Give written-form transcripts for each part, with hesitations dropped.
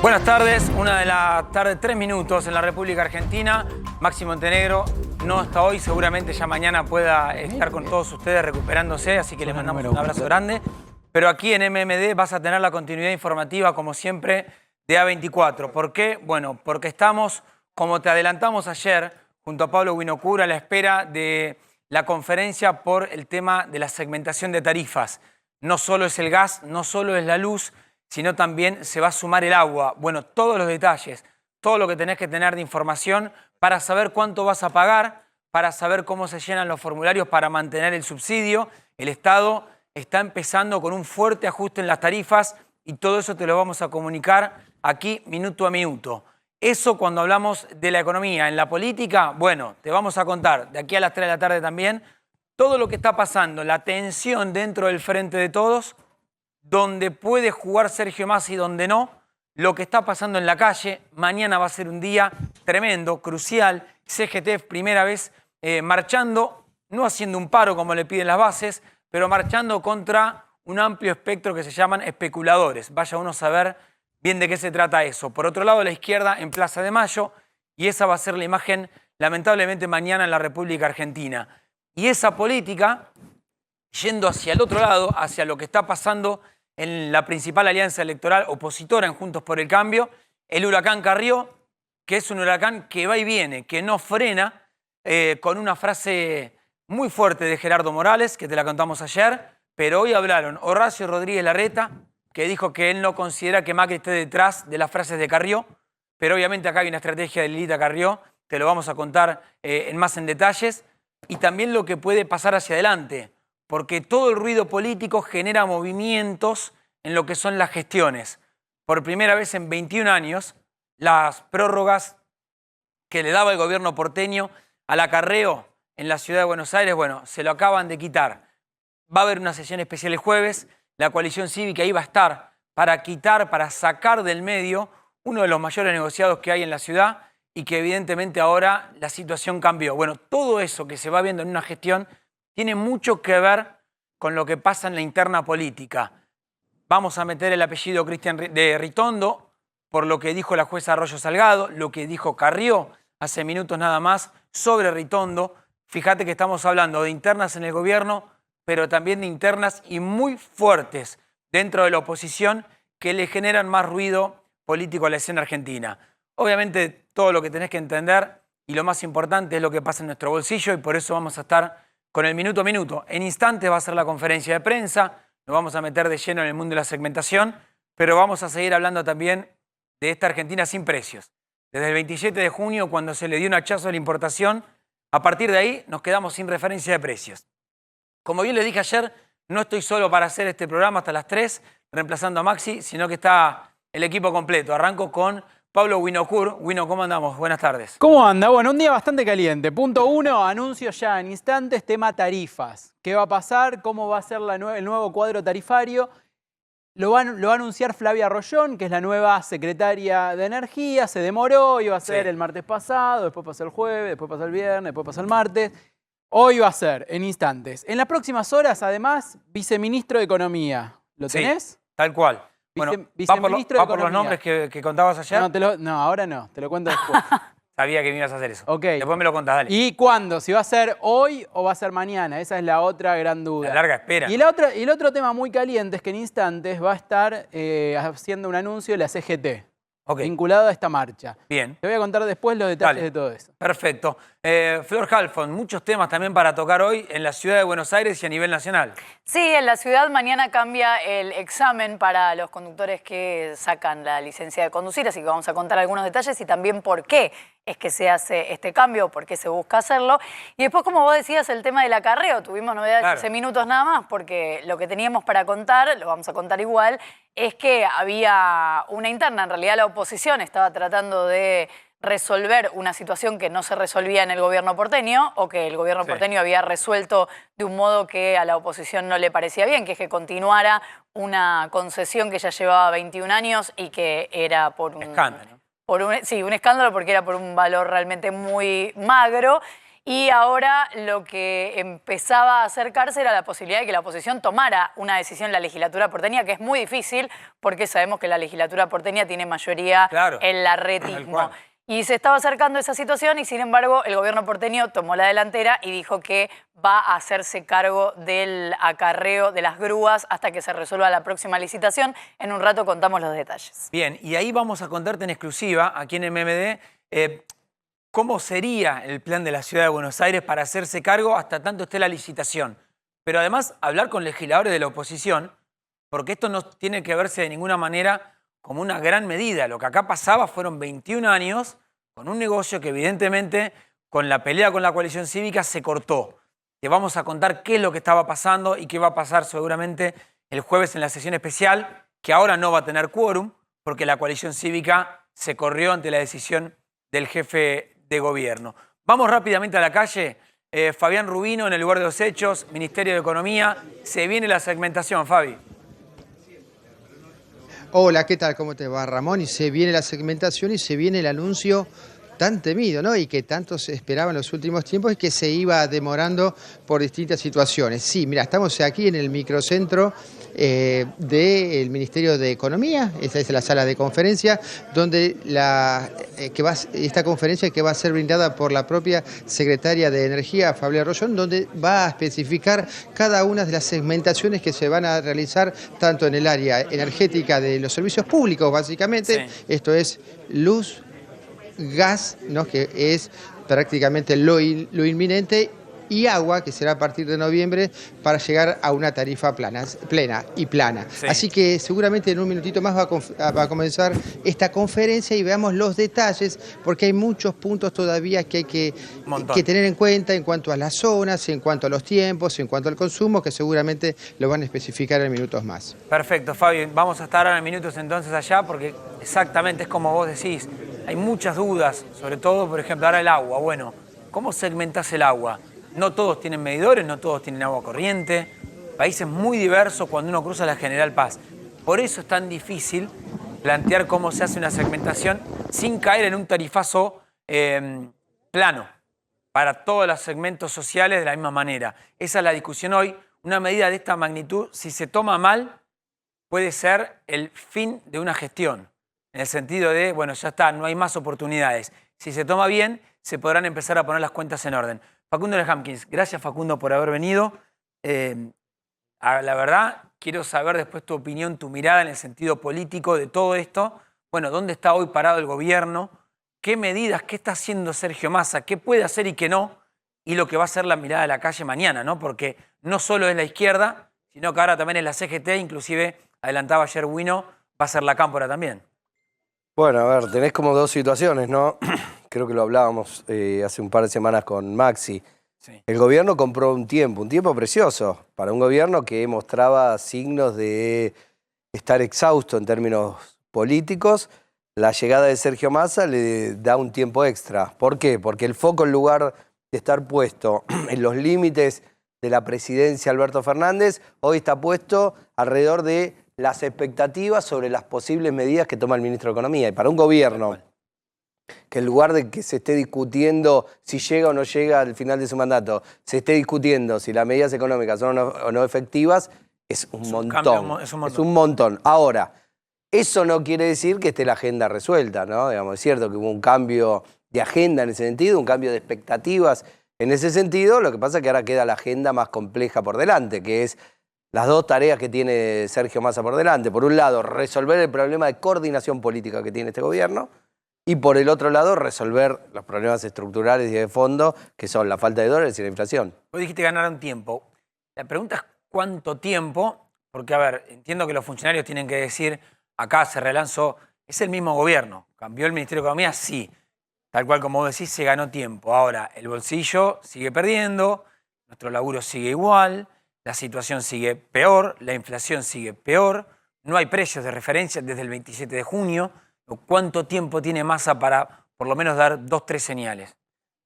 Buenas tardes, 1:03 p.m. en la República Argentina. Maxi Montenegro no está hoy, seguramente ya mañana pueda estar con todos ustedes recuperándose, así que les mandamos un abrazo grande. Pero aquí en MMD vas a tener la continuidad informativa, como siempre, de A24. ¿Por qué? Bueno, porque estamos, como te adelantamos ayer, junto a Pablo Winocura, a la espera de la conferencia por el tema de la segmentación de tarifas. No solo es el gas, no solo es la luz, sino también se va a sumar el agua. Bueno, todos los detalles, todo lo que tenés que tener de información para saber cuánto vas a pagar, para saber cómo se llenan los formularios para mantener el subsidio. El Estado está empezando con un fuerte ajuste en las tarifas y todo eso te lo vamos a comunicar aquí minuto a minuto. Eso cuando hablamos de la economía. En la política, bueno, te vamos a contar de aquí a las 3 de la tarde también todo lo que está pasando, la tensión dentro del Frente de Todos, donde puede jugar Sergio Massa y donde no, lo que está pasando en la calle. Mañana va a ser un día tremendo, crucial. CGT primera vez marchando, no haciendo un paro como le piden las bases, pero marchando contra un amplio espectro que se llaman especuladores. Vaya uno a saber bien de qué se trata eso. Por otro lado, la izquierda en Plaza de Mayo, y esa va a ser la imagen, lamentablemente, mañana en la República Argentina. Y esa política, yendo hacia el otro lado, hacia lo que está pasando en la principal alianza electoral opositora en Juntos por el Cambio, el huracán Carrió, que es un huracán que va y viene, que no frena, con una frase muy fuerte de Gerardo Morales, que te la contamos ayer, pero hoy hablaron Horacio Rodríguez Larreta, que dijo que él no considera que Macri esté detrás de las frases de Carrió, pero obviamente acá hay una estrategia de Lilita Carrió, te lo vamos a contar más en detalles, y también lo que puede pasar hacia adelante, porque todo el ruido político genera movimientos en lo que son las gestiones. Por primera vez en 21 años, las prórrogas que le daba el gobierno porteño al acarreo en la ciudad de Buenos Aires, bueno, se lo acaban de quitar. Va a haber una sesión especial el jueves, la coalición cívica iba a estar para quitar, para sacar del medio uno de los mayores negociados que hay en la ciudad y que evidentemente ahora la situación cambió. Bueno, todo eso que se va viendo en una gestión tiene mucho que ver con lo que pasa en la interna política. Vamos a meter el apellido Cristian de Ritondo por lo que dijo la jueza Arroyo Salgado, lo que dijo Carrió hace minutos nada más sobre Ritondo. Fíjate que estamos hablando de internas en el gobierno, pero también de internas y muy fuertes dentro de la oposición que le generan más ruido político a la escena argentina. Obviamente todo lo que tenés que entender y lo más importante es lo que pasa en nuestro bolsillo y por eso vamos a estar con el minuto a minuto. En instantes va a ser la conferencia de prensa, nos vamos a meter de lleno en el mundo de la segmentación, pero vamos a seguir hablando también de esta Argentina sin precios. Desde el 27 de junio, cuando se le dio un hachazo a la importación, a partir de ahí nos quedamos sin referencia de precios. Como bien les dije ayer, no estoy solo para hacer este programa hasta las 3, reemplazando a Maxi, sino que está el equipo completo. Arranco con Pablo Winocura. Wino, ¿cómo andamos? Buenas tardes. ¿Cómo anda? Bueno, un día bastante caliente. Punto 1, anuncio ya en instantes, tema tarifas. ¿Qué va a pasar? ¿Cómo va a ser el nuevo cuadro tarifario? Lo va a anunciar Flavia Rollón, que es la nueva secretaria de Energía. Se demoró, iba a ser el martes pasado, después pasó el jueves, después pasó el viernes, después pasó el martes. Hoy va a ser, en instantes. En las próximas horas, además, viceministro de Economía. ¿Lo tenés? Sí, tal cual. Bueno, va por los nombres que contabas ayer. No, ahora no, te lo cuento después. Sabía que me ibas a hacer eso. Ok. Después me lo contás, dale. ¿Y cuándo? ¿Si va a ser hoy o va a ser mañana? Esa es la otra gran duda. La larga espera. Y el otro tema muy caliente es que en instantes va a estar haciendo un anuncio de la CGT. Vinculado a esta marcha. Bien. Te voy a contar después los detalles de todo eso. Perfecto. Flor Halfon, muchos temas también para tocar hoy en la ciudad de Buenos Aires y a nivel nacional. Sí, en la ciudad mañana cambia el examen para los conductores que sacan la licencia de conducir, así que vamos a contar algunos detalles y también por qué es que se hace este cambio, por qué se busca hacerlo. Y después, como vos decías, el tema del acarreo. Tuvimos novedades hace minutos nada más, porque lo que teníamos para contar, lo vamos a contar igual, es que había una interna. En realidad la oposición estaba tratando de resolver una situación que no se resolvía en el gobierno porteño o que el gobierno porteño había resuelto de un modo que a la oposición no le parecía bien, que es que continuara una concesión que ya llevaba 21 años y que era por un escándalo. Sí, un escándalo porque era por un valor realmente muy magro. Y ahora lo que empezaba a acercarse era la posibilidad de que la oposición tomara una decisión en la legislatura porteña, que es muy difícil porque sabemos que la legislatura porteña tiene mayoría en larretismo. Y se estaba acercando esa situación y, sin embargo, el gobierno porteño tomó la delantera y dijo que va a hacerse cargo del acarreo de las grúas hasta que se resuelva la próxima licitación. En un rato contamos los detalles. Bien, y ahí vamos a contarte en exclusiva, aquí en MMD, cómo sería el plan de la Ciudad de Buenos Aires para hacerse cargo hasta tanto esté la licitación. Pero además, hablar con legisladores de la oposición, porque esto no tiene que verse de ninguna manera como una gran medida. Lo que acá pasaba fueron 21 años con un negocio que evidentemente con la pelea con la coalición cívica se cortó. Te vamos a contar qué es lo que estaba pasando y qué va a pasar seguramente el jueves en la sesión especial, que ahora no va a tener quórum porque la coalición cívica se corrió ante la decisión del jefe de gobierno. Vamos rápidamente a la calle. Fabián Rubino en el lugar de los hechos, Ministerio de Economía. Se viene la segmentación, Fabi. Hola, ¿qué tal? ¿Cómo te va, Ramón? Y se viene la segmentación y se viene el anuncio tan temido, ¿no? Y que tanto se esperaba en los últimos tiempos y que se iba demorando por distintas situaciones. Sí, mira, estamos aquí en el microcentro del Ministerio de Economía. Esta es la sala de conferencia, donde esta conferencia que va a ser brindada por la propia secretaria de Energía, Flavia Rollón, donde va a especificar cada una de las segmentaciones que se van a realizar tanto en el área energética de los servicios públicos, básicamente, sí. Esto es luz, gas, ¿no? Que es prácticamente lo inminente, y agua, que será a partir de noviembre, para llegar a una tarifa plena. Sí. Así que seguramente en un minutito más va a comenzar esta conferencia y veamos los detalles, porque hay muchos puntos todavía que hay que tener en cuenta en cuanto a las zonas, en cuanto a los tiempos, en cuanto al consumo, que seguramente lo van a especificar en minutos más. Perfecto, Fabi. Vamos a estar ahora en minutos entonces allá, porque exactamente es como vos decís. Hay muchas dudas, sobre todo, por ejemplo, ahora el agua. Bueno, ¿cómo segmentás el agua? No todos tienen medidores, no todos tienen agua corriente. Países muy diversos cuando uno cruza la General Paz. Por eso es tan difícil plantear cómo se hace una segmentación sin caer en un tarifazo plano para todos los segmentos sociales de la misma manera. Esa es la discusión hoy. Una medida de esta magnitud, si se toma mal, puede ser el fin de una gestión. En el sentido de, bueno, ya está, no hay más oportunidades. Si se toma bien, se podrán empezar a poner las cuentas en orden. Facundo Lehamkins, gracias, Facundo, por haber venido. La verdad, quiero saber después tu opinión, tu mirada en el sentido político de todo esto. Bueno, ¿dónde está hoy parado el gobierno? ¿Qué medidas, qué está haciendo Sergio Massa? ¿Qué puede hacer y qué no? Y lo que va a ser la mirada de la calle mañana, ¿no? Porque no solo es la izquierda, sino que ahora también es la CGT, inclusive adelantaba ayer Wino, va a ser la Cámpora también. Bueno, a ver, tenés como dos situaciones, ¿no? Creo que lo hablábamos hace un par de semanas con Maxi. Sí. El gobierno compró un tiempo precioso para un gobierno que mostraba signos de estar exhausto en términos políticos. La llegada de Sergio Massa le da un tiempo extra. ¿Por qué? Porque el foco, en lugar de estar puesto en los límites de la presidencia Alberto Fernández, hoy está puesto alrededor de las expectativas sobre las posibles medidas que toma el ministro de Economía. Y para un gobierno que en lugar de que se esté discutiendo si llega o no llega al final de su mandato, se esté discutiendo si las medidas económicas son o no efectivas, es un montón. Es un montón. Ahora, eso no quiere decir que esté la agenda resuelta, ¿no? Digamos, es cierto que hubo un cambio de agenda en ese sentido, un cambio de expectativas en ese sentido. Lo que pasa es que ahora queda la agenda más compleja por delante, que es las dos tareas que tiene Sergio Massa por delante. Por un lado, resolver el problema de coordinación política que tiene este gobierno, y por el otro lado, resolver los problemas estructurales y de fondo, que son la falta de dólares y la inflación. Vos dijiste ganaron tiempo. La pregunta es cuánto tiempo, porque, a ver, entiendo que los funcionarios tienen que decir, acá se relanzó, es el mismo gobierno. ¿Cambió el Ministerio de Economía? Sí. Tal cual como vos decís, se ganó tiempo. Ahora, el bolsillo sigue perdiendo, nuestro laburo sigue igual, la situación sigue peor, la inflación sigue peor, no hay precios de referencia desde el 27 de junio. ¿Cuánto tiempo tiene Massa para por lo menos dar 2 o 3 señales?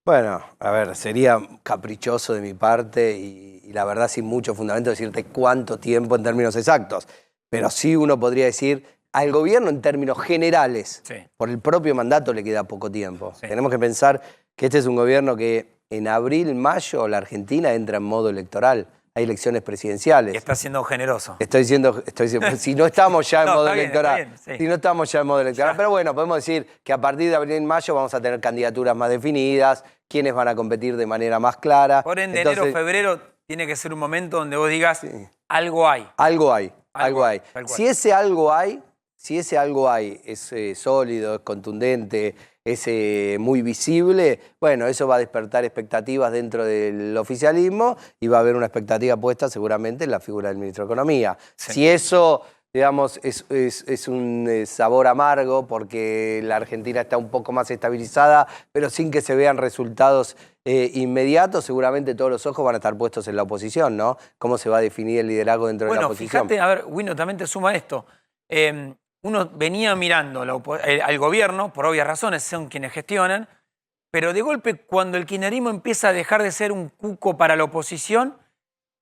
Bueno, a ver, sería caprichoso de mi parte y la verdad sin mucho fundamento decirte cuánto tiempo en términos exactos. Pero sí uno podría decir, al gobierno en términos generales, sí, por el propio mandato le queda poco tiempo. Sí. Tenemos que pensar que este es un gobierno que en abril, mayo, la Argentina entra en modo electoral. Hay elecciones presidenciales. Y está siendo generoso. Estoy diciendo, si no estamos ya en modo electoral. Está bien, sí. Si no estamos ya en modo electoral. Pero bueno, podemos decir que a partir de abril y mayo vamos a tener candidaturas más definidas, quiénes van a competir de manera más clara. Por ende, enero, febrero tiene que ser un momento donde vos digas, sí, algo hay. Algo hay. Tal cual. Si ese algo hay es sólido, es contundente, es muy visible, bueno, eso va a despertar expectativas dentro del oficialismo y va a haber una expectativa puesta seguramente en la figura del ministro de Economía. Sí. Si eso, digamos, es un sabor amargo porque la Argentina está un poco más estabilizada, pero sin que se vean resultados inmediatos, seguramente todos los ojos van a estar puestos en la oposición, ¿no? ¿Cómo se va a definir el liderazgo dentro de la oposición? Fíjate, a ver, Wino, también te suma esto. Uno venía mirando al gobierno, por obvias razones, son quienes gestionan, pero de golpe cuando el kirchnerismo empieza a dejar de ser un cuco para la oposición,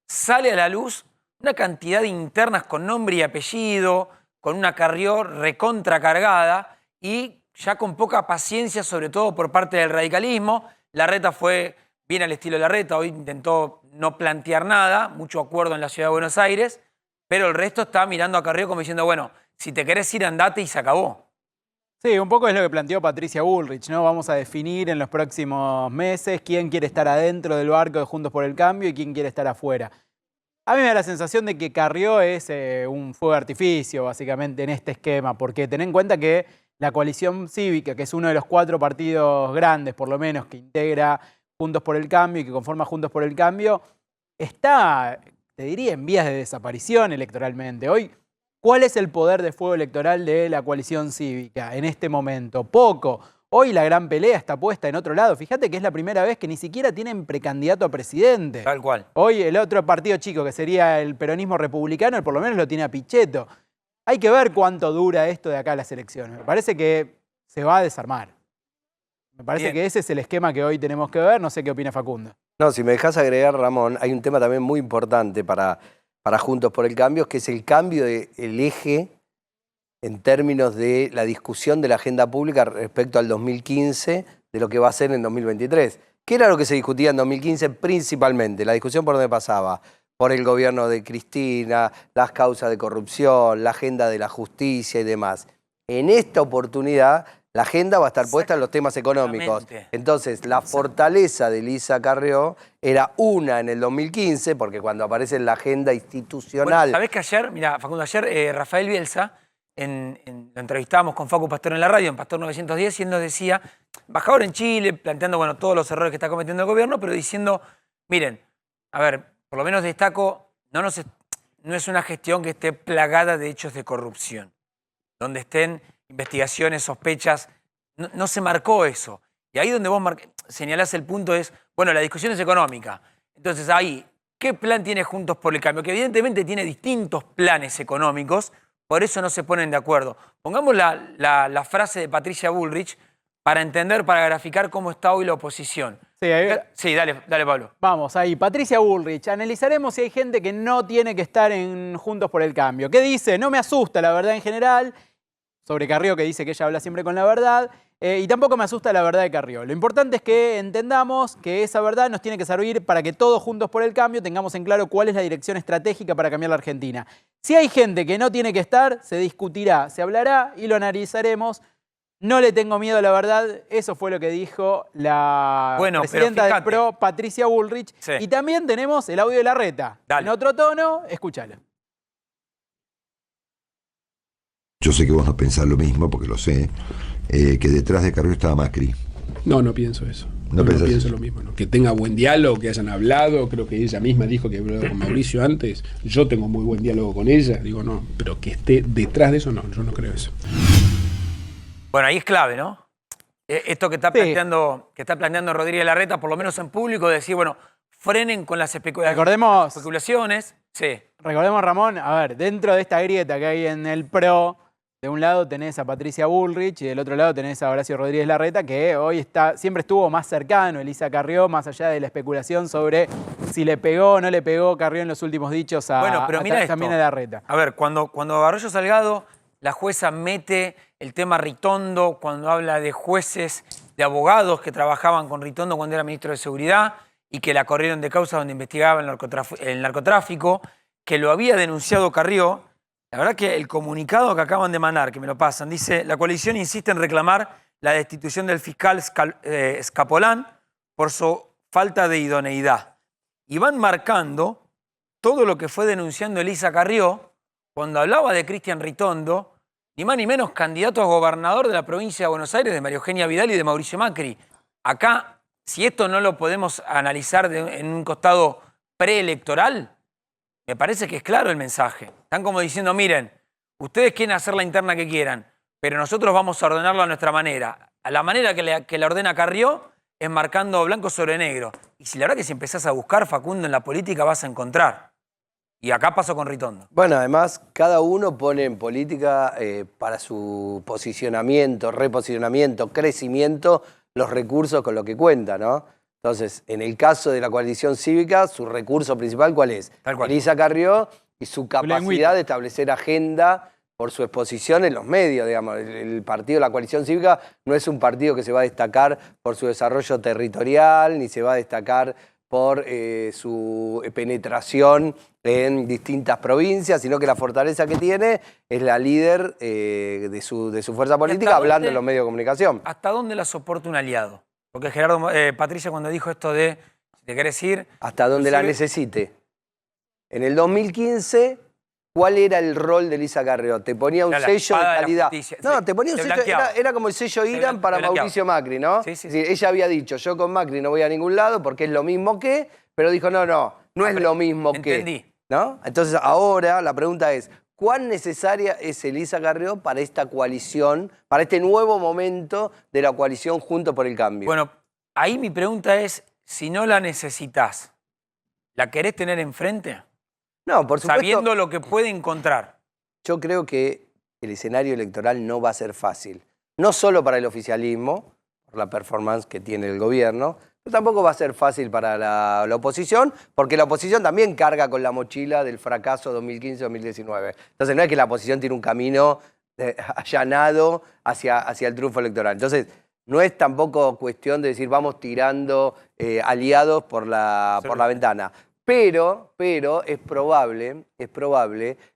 sale a la luz una cantidad de internas con nombre y apellido, con una Carrió recontracargada y ya con poca paciencia, sobre todo por parte del radicalismo. Larreta fue bien al estilo de Larreta, hoy intentó no plantear nada, mucho acuerdo en la ciudad de Buenos Aires, pero el resto está mirando a Carrió como diciendo, bueno, si te querés ir, andate y se acabó. Sí, un poco es lo que planteó Patricia Bullrich, ¿no? Vamos a definir en los próximos meses quién quiere estar adentro del barco de Juntos por el Cambio y quién quiere estar afuera. A mí me da la sensación de que Carrió es un fuego de artificio, básicamente, en este esquema, porque ten en cuenta que la coalición cívica, que es uno de los 4 partidos grandes, por lo menos, que integra Juntos por el Cambio y que conforma Juntos por el Cambio, está, te diría, en vías de desaparición electoralmente. Hoy, ¿cuál es el poder de fuego electoral de la coalición cívica en este momento? Poco. Hoy la gran pelea está puesta en otro lado. Fíjate que es la primera vez que ni siquiera tienen precandidato a presidente. Tal cual. Hoy el otro partido chico, que sería el peronismo republicano, por lo menos lo tiene a Pichetto. Hay que ver cuánto dura esto de acá a las elecciones. Me parece que se va a desarmar. Me parece que ese es el esquema que hoy tenemos que ver. No sé qué opina Facundo. No, si me dejas agregar, Ramón, hay un tema también muy importante para Juntos por el Cambio, que es el cambio del eje en términos de la discusión de la agenda pública respecto al 2015, de lo que va a ser en 2023. ¿Qué era lo que se discutía en 2015 principalmente? La discusión por dónde pasaba, por el gobierno de Cristina, las causas de corrupción, la agenda de la justicia y demás. En esta oportunidad, la agenda va a estar puesta en los temas económicos. Entonces, la fortaleza de Elisa Carrió era una en el 2015, porque cuando aparece en la agenda institucional... Bueno, ¿sabés que ayer, mira, Facundo, ayer Rafael Bielsa, lo entrevistábamos con Facu Pastor en la radio, en Pastor 910, y él nos decía, embajador en Chile, planteando, bueno, todos los errores que está cometiendo el gobierno, pero diciendo, miren, a ver, por lo menos destaco, no es una gestión que esté plagada de hechos de corrupción, donde estén investigaciones, sospechas, no se marcó eso. Y ahí donde vos señalás el punto es, bueno, la discusión es económica. Entonces ahí, ¿qué plan tiene Juntos por el Cambio? Que evidentemente tiene distintos planes económicos, por eso no se ponen de acuerdo. Pongamos la frase de Patricia Bullrich para entender, para graficar cómo está hoy la oposición. Sí, dale, Pablo. Vamos, ahí. Patricia Bullrich. Analizaremos si hay gente que no tiene que estar en Juntos por el Cambio. ¿Qué dice? No me asusta la verdad en general. Sobre Carrió, que dice que ella habla siempre con la verdad. Y tampoco me asusta la verdad de Carrió. Lo importante es que entendamos que esa verdad nos tiene que servir para que todos Juntos por el Cambio tengamos en claro cuál es la dirección estratégica para cambiar la Argentina. Si hay gente que no tiene que estar, se discutirá, se hablará y lo analizaremos. No le tengo miedo a la verdad. Eso fue lo que dijo la presidenta del PRO, Patricia Bullrich. Sí. Y también tenemos el audio de Larreta. En otro tono, escúchalo. Yo sé que vos no pensás lo mismo, porque lo sé, que detrás de Carrió estaba Macri. No pienso eso. No pienso lo mismo. ¿No? Que tenga buen diálogo, que hayan hablado, creo que ella misma dijo que habló con Mauricio antes. Yo tengo muy buen diálogo con ella, digo no, pero que esté detrás de eso, no, yo no creo eso. Bueno, ahí es clave, ¿no? Esto que está planteando Rodríguez Larreta, por lo menos en público, decir, bueno, frenen con las especulaciones. Sí. Recordemos, Ramón, a ver, dentro de esta grieta que hay en el PRO, de un lado tenés a Patricia Bullrich y del otro lado tenés a Horacio Rodríguez Larreta, que hoy siempre estuvo más cercano a Elisa Carrió, más allá de la especulación sobre si le pegó o no le pegó Carrió en los últimos dichos también a Larreta. A ver, cuando Arroyo Salgado, la jueza mete el tema Ritondo, cuando habla de jueces de abogados que trabajaban con Ritondo cuando era ministro de Seguridad y que la corrieron de causa donde investigaba el narcotráfico, que lo había denunciado Carrió. La verdad que el comunicado que acaban de mandar, que me lo pasan, dice: la coalición insiste en reclamar la destitución del fiscal Escapolán por su falta de idoneidad. Y van marcando todo lo que fue denunciando Elisa Carrió cuando hablaba de Cristian Ritondo, ni más ni menos candidato a gobernador de la provincia de Buenos Aires, de María Eugenia Vidal y de Mauricio Macri. Acá, si esto no lo podemos analizar en un costado preelectoral, me parece que es claro el mensaje. Están como diciendo: miren, ustedes quieren hacer la interna que quieran, pero nosotros vamos a ordenarlo a nuestra manera. A la manera que la ordena Carrió es marcando blanco sobre negro. Y si la verdad que si empezás a buscar, Facundo, en la política vas a encontrar. Y acá pasó con Ritondo. Bueno, además, cada uno pone en política para su posicionamiento, reposicionamiento, crecimiento, los recursos con los que cuenta, ¿no? Entonces, en el caso de la coalición cívica, su recurso principal, ¿cuál es? Tal cual. Elisa Carrió y su capacidad de establecer agenda por su exposición en los medios, digamos. El partido, la coalición cívica, no es un partido que se va a destacar por su desarrollo territorial, ni se va a destacar por su penetración en distintas provincias, sino que la fortaleza que tiene es la líder de su fuerza política, hablando en los medios de comunicación. ¿Hasta dónde la soporta un aliado? Porque Patricia, cuando dijo esto de, si te querés ir... Hasta donde la necesite. En el 2015, ¿cuál era el rol de Elisa Carrió? Te ponía un sello de calidad. No, te ponía un sello, era como el sello Irán para Mauricio Macri, ¿no? Sí, sí, sí. Ella había dicho: yo con Macri no voy a ningún lado porque es lo mismo que, pero dijo: no es lo mismo que. ¿No? Entonces ahora la pregunta es: ¿cuán necesaria es Elisa Carrió para esta coalición, para este nuevo momento de la coalición Juntos por el Cambio? Bueno, ahí mi pregunta es: si no la necesitas, ¿la querés tener enfrente? No, por supuesto. Sabiendo lo que puede encontrar. Yo creo que el escenario electoral no va a ser fácil. No solo para el oficialismo, por la performance que tiene el gobierno, pero tampoco va a ser fácil para la oposición, porque la oposición también carga con la mochila del fracaso 2015-2019. Entonces no es que la oposición tiene un camino allanado hacia el triunfo electoral. Entonces no es tampoco cuestión de decir vamos tirando aliados por la ventana. Pero es probable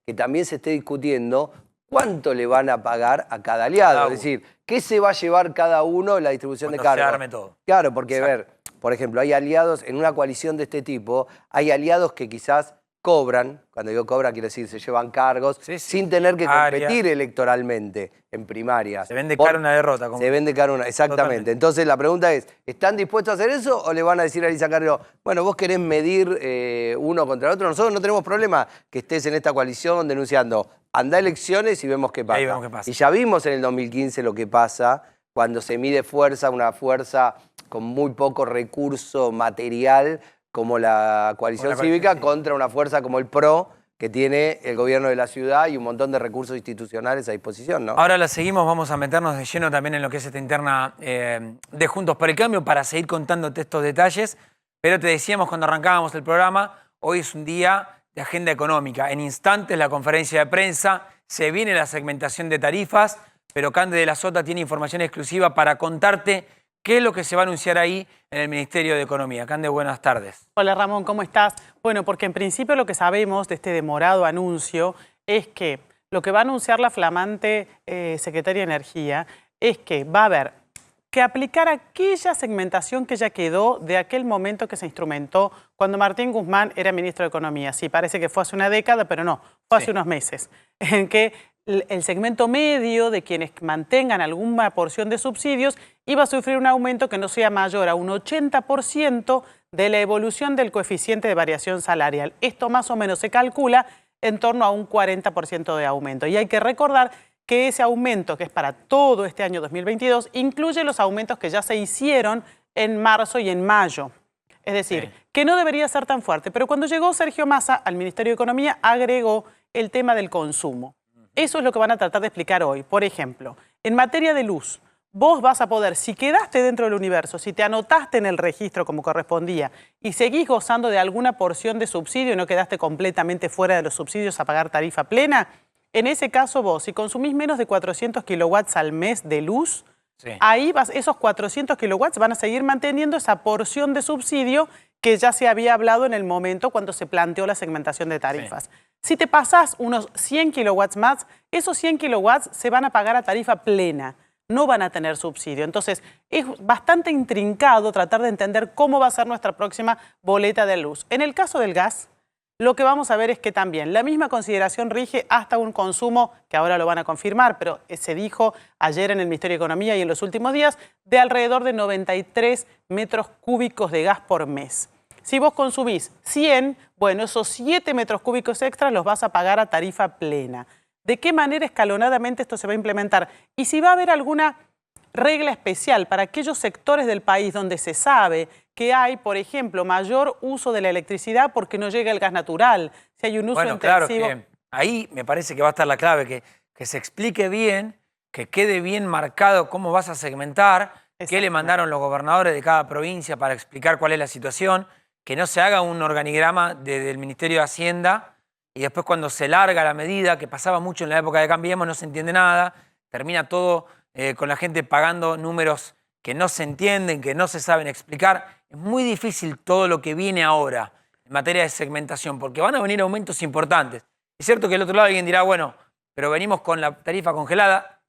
que también se esté discutiendo cuánto le van a pagar a cada aliado. Es decir, ¿qué se va a llevar cada uno en la distribución de cargos? Se arme todo. Claro, porque, a ver, por ejemplo, hay aliados, en una coalición de este tipo, hay aliados que quizás cobran, cuando digo cobran quiero decir se llevan cargos, sin tener que competir electoralmente en primarias. Se vende cara una derrota. Se vende cara una, exactamente. Totalmente. Entonces la pregunta es: ¿están dispuestos a hacer eso o le van a decir a Elisa Carrió: bueno, vos querés medir uno contra el otro? Nosotros no tenemos problema que estés en esta coalición denunciando. Andá a elecciones y vemos qué pasa. Ahí vemos qué pasa. Y ya vimos en el 2015 lo que pasa cuando se mide fuerza, una fuerza con muy poco recurso material, como la coalición cívica, contra una fuerza como el PRO, que tiene el gobierno de la ciudad y un montón de recursos institucionales a disposición, ¿no? Ahora la seguimos, vamos a meternos de lleno también en lo que es esta interna de Juntos por el Cambio para seguir contándote estos detalles. Pero te decíamos cuando arrancábamos el programa, hoy es un día de agenda económica. En instantes la conferencia de prensa, se viene la segmentación de tarifas, pero Cande de la Sota tiene información exclusiva para contarte qué es lo que se va a anunciar ahí en el Ministerio de Economía. Cande, buenas tardes. Hola Ramón, ¿cómo estás? Bueno, porque en principio lo que sabemos de este demorado anuncio es que lo que va a anunciar la flamante Secretaria de Energía es que va a haber que aplicar aquella segmentación que ya quedó de aquel momento que se instrumentó cuando Martín Guzmán era ministro de Economía. Sí, parece que fue hace una década, pero no, fue hace unos meses, en que el segmento medio de quienes mantengan alguna porción de subsidios iba a sufrir un aumento que no sea mayor a un 80% de la evolución del coeficiente de variación salarial. Esto más o menos se calcula en torno a un 40% de aumento. Y hay que recordar que ese aumento, que es para todo este año 2022, incluye los aumentos que ya se hicieron en marzo y en mayo. Es decir, que no debería ser tan fuerte. Pero cuando llegó Sergio Massa al Ministerio de Economía, agregó el tema del consumo. Eso es lo que van a tratar de explicar hoy. Por ejemplo, en materia de luz, vos vas a poder, si quedaste dentro del universo, si te anotaste en el registro como correspondía y seguís gozando de alguna porción de subsidio y no quedaste completamente fuera de los subsidios a pagar tarifa plena, en ese caso vos, si consumís menos de 400 kilowatts al mes de luz, Sí. Ahí esos 400 kilowatts van a seguir manteniendo esa porción de subsidio que ya se había hablado en el momento cuando se planteó la segmentación de tarifas. Sí. Si te pasas unos 100 kilowatts más, esos 100 kilowatts se van a pagar a tarifa plena, no van a tener subsidio. Entonces, es bastante intrincado tratar de entender cómo va a ser nuestra próxima boleta de luz. En el caso del gas, lo que vamos a ver es que también la misma consideración rige hasta un consumo, que ahora lo van a confirmar, pero se dijo ayer en el Ministerio de Economía y en los últimos días, de alrededor de 93 metros cúbicos de gas por mes. Si vos consumís 100, bueno, esos 7 metros cúbicos extras los vas a pagar a tarifa plena. ¿De qué manera escalonadamente esto se va a implementar? Y si va a haber alguna regla especial para aquellos sectores del país donde se sabe que hay, por ejemplo, mayor uso de la electricidad porque no llega el gas natural, si hay un uso intensivo. Claro, ahí me parece que va a estar la clave, que se explique bien, que quede bien marcado cómo vas a segmentar, qué le mandaron los gobernadores de cada provincia para explicar cuál es la situación, que no se haga un organigrama del Ministerio de Hacienda y después cuando se larga la medida, que pasaba mucho en la época de Cambiemos, no se entiende nada, termina todo con la gente pagando números que no se entienden, que no se saben explicar. Es muy difícil todo lo que viene ahora en materia de segmentación, porque van a venir aumentos importantes. Es cierto que del otro lado alguien dirá, bueno, pero venimos con la tarifa congelada,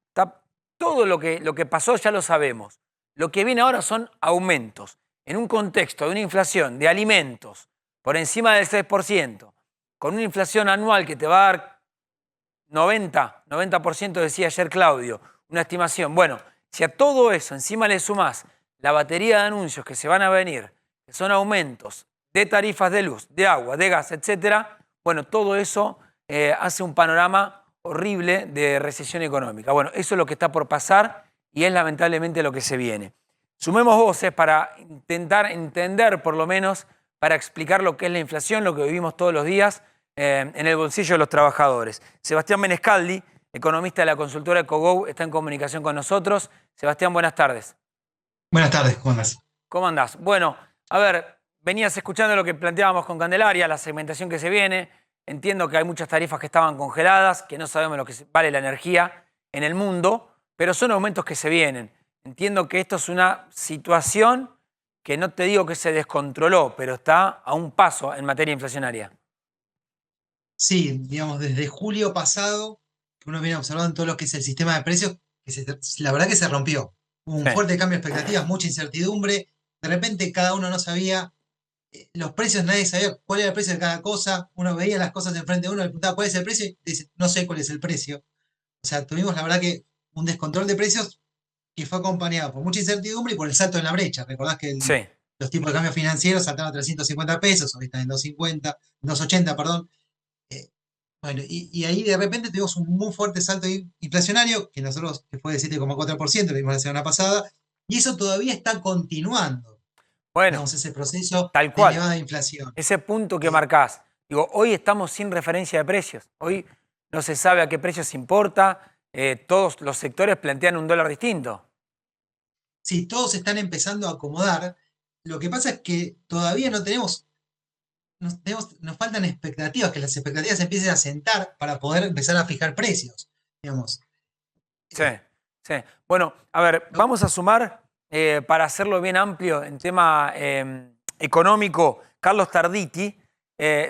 todo lo que pasó ya lo sabemos. Lo que viene ahora son aumentos. En un contexto de una inflación de alimentos por encima del 6%, con una inflación anual que te va a dar 90%, decía ayer Claudio, una estimación. Bueno, si a todo eso encima le sumás la batería de anuncios que se van a venir, que son aumentos de tarifas de luz, de agua, de gas, etcétera, bueno, todo eso hace un panorama horrible de recesión económica. Bueno, eso es lo que está por pasar y es lamentablemente lo que se viene. Sumemos voces para intentar entender, por lo menos, para explicar lo que es la inflación, lo que vivimos todos los días en el bolsillo de los trabajadores. Sebastián Menescaldi, economista de la consultora EcoGo, está en comunicación con nosotros. Sebastián, buenas tardes. Buenas tardes, ¿cómo andás? ¿Cómo andás? Bueno, a ver, venías escuchando lo que planteábamos con Candelaria, la segmentación que se viene. Entiendo que hay muchas tarifas que estaban congeladas, que no sabemos lo que vale la energía en el mundo, pero son aumentos que se vienen. Entiendo que esto es una situación que no te digo que se descontroló, pero está a un paso en materia inflacionaria. Sí, digamos, desde julio pasado, que uno viene observando todo lo que es el sistema de precios, que la verdad que se rompió. Hubo un fuerte cambio de expectativas, mucha incertidumbre. De repente cada uno no sabía los precios, nadie sabía cuál era el precio de cada cosa. Uno veía las cosas enfrente de uno, le preguntaba cuál es el precio y dice, no sé cuál es el precio. O sea, tuvimos la verdad que un descontrol de precios que fue acompañado por mucha incertidumbre y por el salto en la brecha. Recordás que los tipos de cambio financieros saltaron a 350 pesos, hoy están en 280, perdón. Bueno, y ahí de repente tuvimos un muy fuerte salto inflacionario, que fue de 7,4%, lo vimos la semana pasada, y eso todavía está continuando. Bueno, digamos, ese proceso tal cual, de elevada inflación. Ese punto que marcás. Digo, hoy estamos sin referencia de precios. Hoy no se sabe a qué precio se importa. Todos los sectores plantean un dólar distinto. Sí, todos están empezando a acomodar. Lo que pasa es que todavía no tenemos... Nos faltan expectativas, que las expectativas se empiecen a sentar para poder empezar a fijar precios, digamos. Sí. Bueno, a ver, vamos a sumar, para hacerlo bien amplio en tema económico, Carlos Tarditi.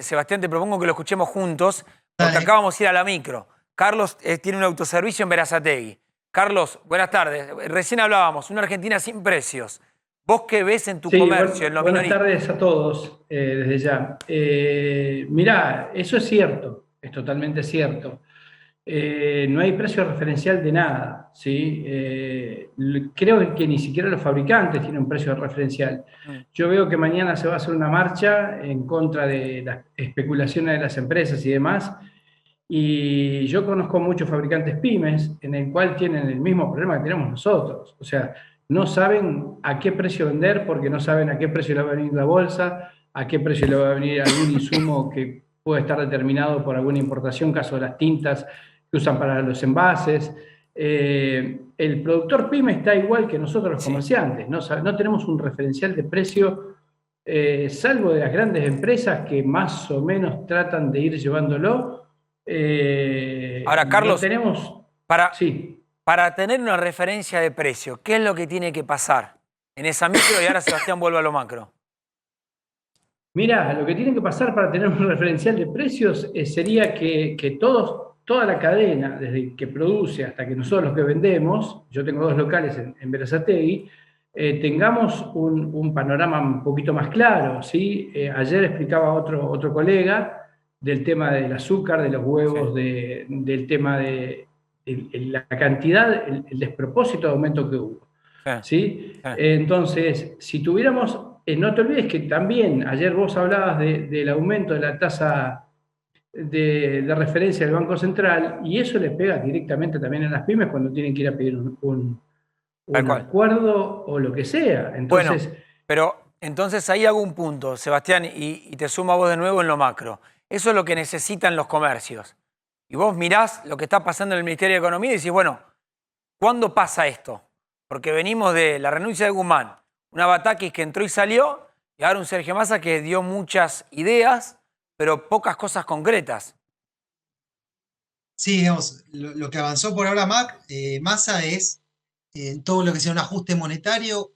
Sebastián, te propongo que lo escuchemos juntos, porque acá vamos a ir a la micro. Carlos tiene un autoservicio en Berazategui. Carlos, buenas tardes. Recién hablábamos, una Argentina sin precios. ¿Vos qué ves en tu comercio, en lo minorista? Buenas tardes a todos, desde ya. Mirá, eso es cierto, es totalmente cierto. No hay precio referencial de nada, ¿sí? Creo que ni siquiera los fabricantes tienen un precio referencial. Yo veo que mañana se va a hacer una marcha en contra de las especulaciones de las empresas y demás, y yo conozco muchos fabricantes pymes en el cual tienen el mismo problema que tenemos nosotros. O sea, no saben a qué precio vender porque no saben a qué precio le va a venir la bolsa, a qué precio le va a venir algún insumo que puede estar determinado por alguna importación, caso de las tintas que usan para los envases. El productor pyme está igual que nosotros los comerciantes, no tenemos un referencial de precio, salvo de las grandes empresas que más o menos tratan de ir llevándolo. Ahora, Carlos, no tenemos... para... Sí. para tener una referencia de precio, ¿qué es lo que tiene que pasar en esa micro? Y ahora Sebastián vuelve a lo macro. Mirá, lo que tiene que pasar para tener un referencial de precios sería que toda la cadena, desde que produce hasta que nosotros los que vendemos, yo tengo 2 locales en Berazategui, tengamos un panorama un poquito más claro, ¿sí? Ayer explicaba otro colega del tema del azúcar, de los huevos, sí, del tema de la cantidad, el despropósito de aumento que hubo. ¿Sí? ¿Sí? Entonces, si tuviéramos, no te olvides que también ayer vos hablabas del aumento de la tasa de referencia del Banco Central, y eso le pega directamente también a las pymes cuando tienen que ir a pedir un acuerdo o lo que sea. Entonces, bueno, pero entonces ahí hago un punto, Sebastián, y te sumo a vos de nuevo en lo macro. Eso es lo que necesitan los comercios. Y vos mirás lo que está pasando en el Ministerio de Economía y decís, bueno, ¿cuándo pasa esto? Porque venimos de la renuncia de Guzmán, una Batakis que entró y salió, y ahora un Sergio Massa que dio muchas ideas, pero pocas cosas concretas. Sí, digamos, lo que avanzó por ahora Massa es todo lo que sea un ajuste monetario,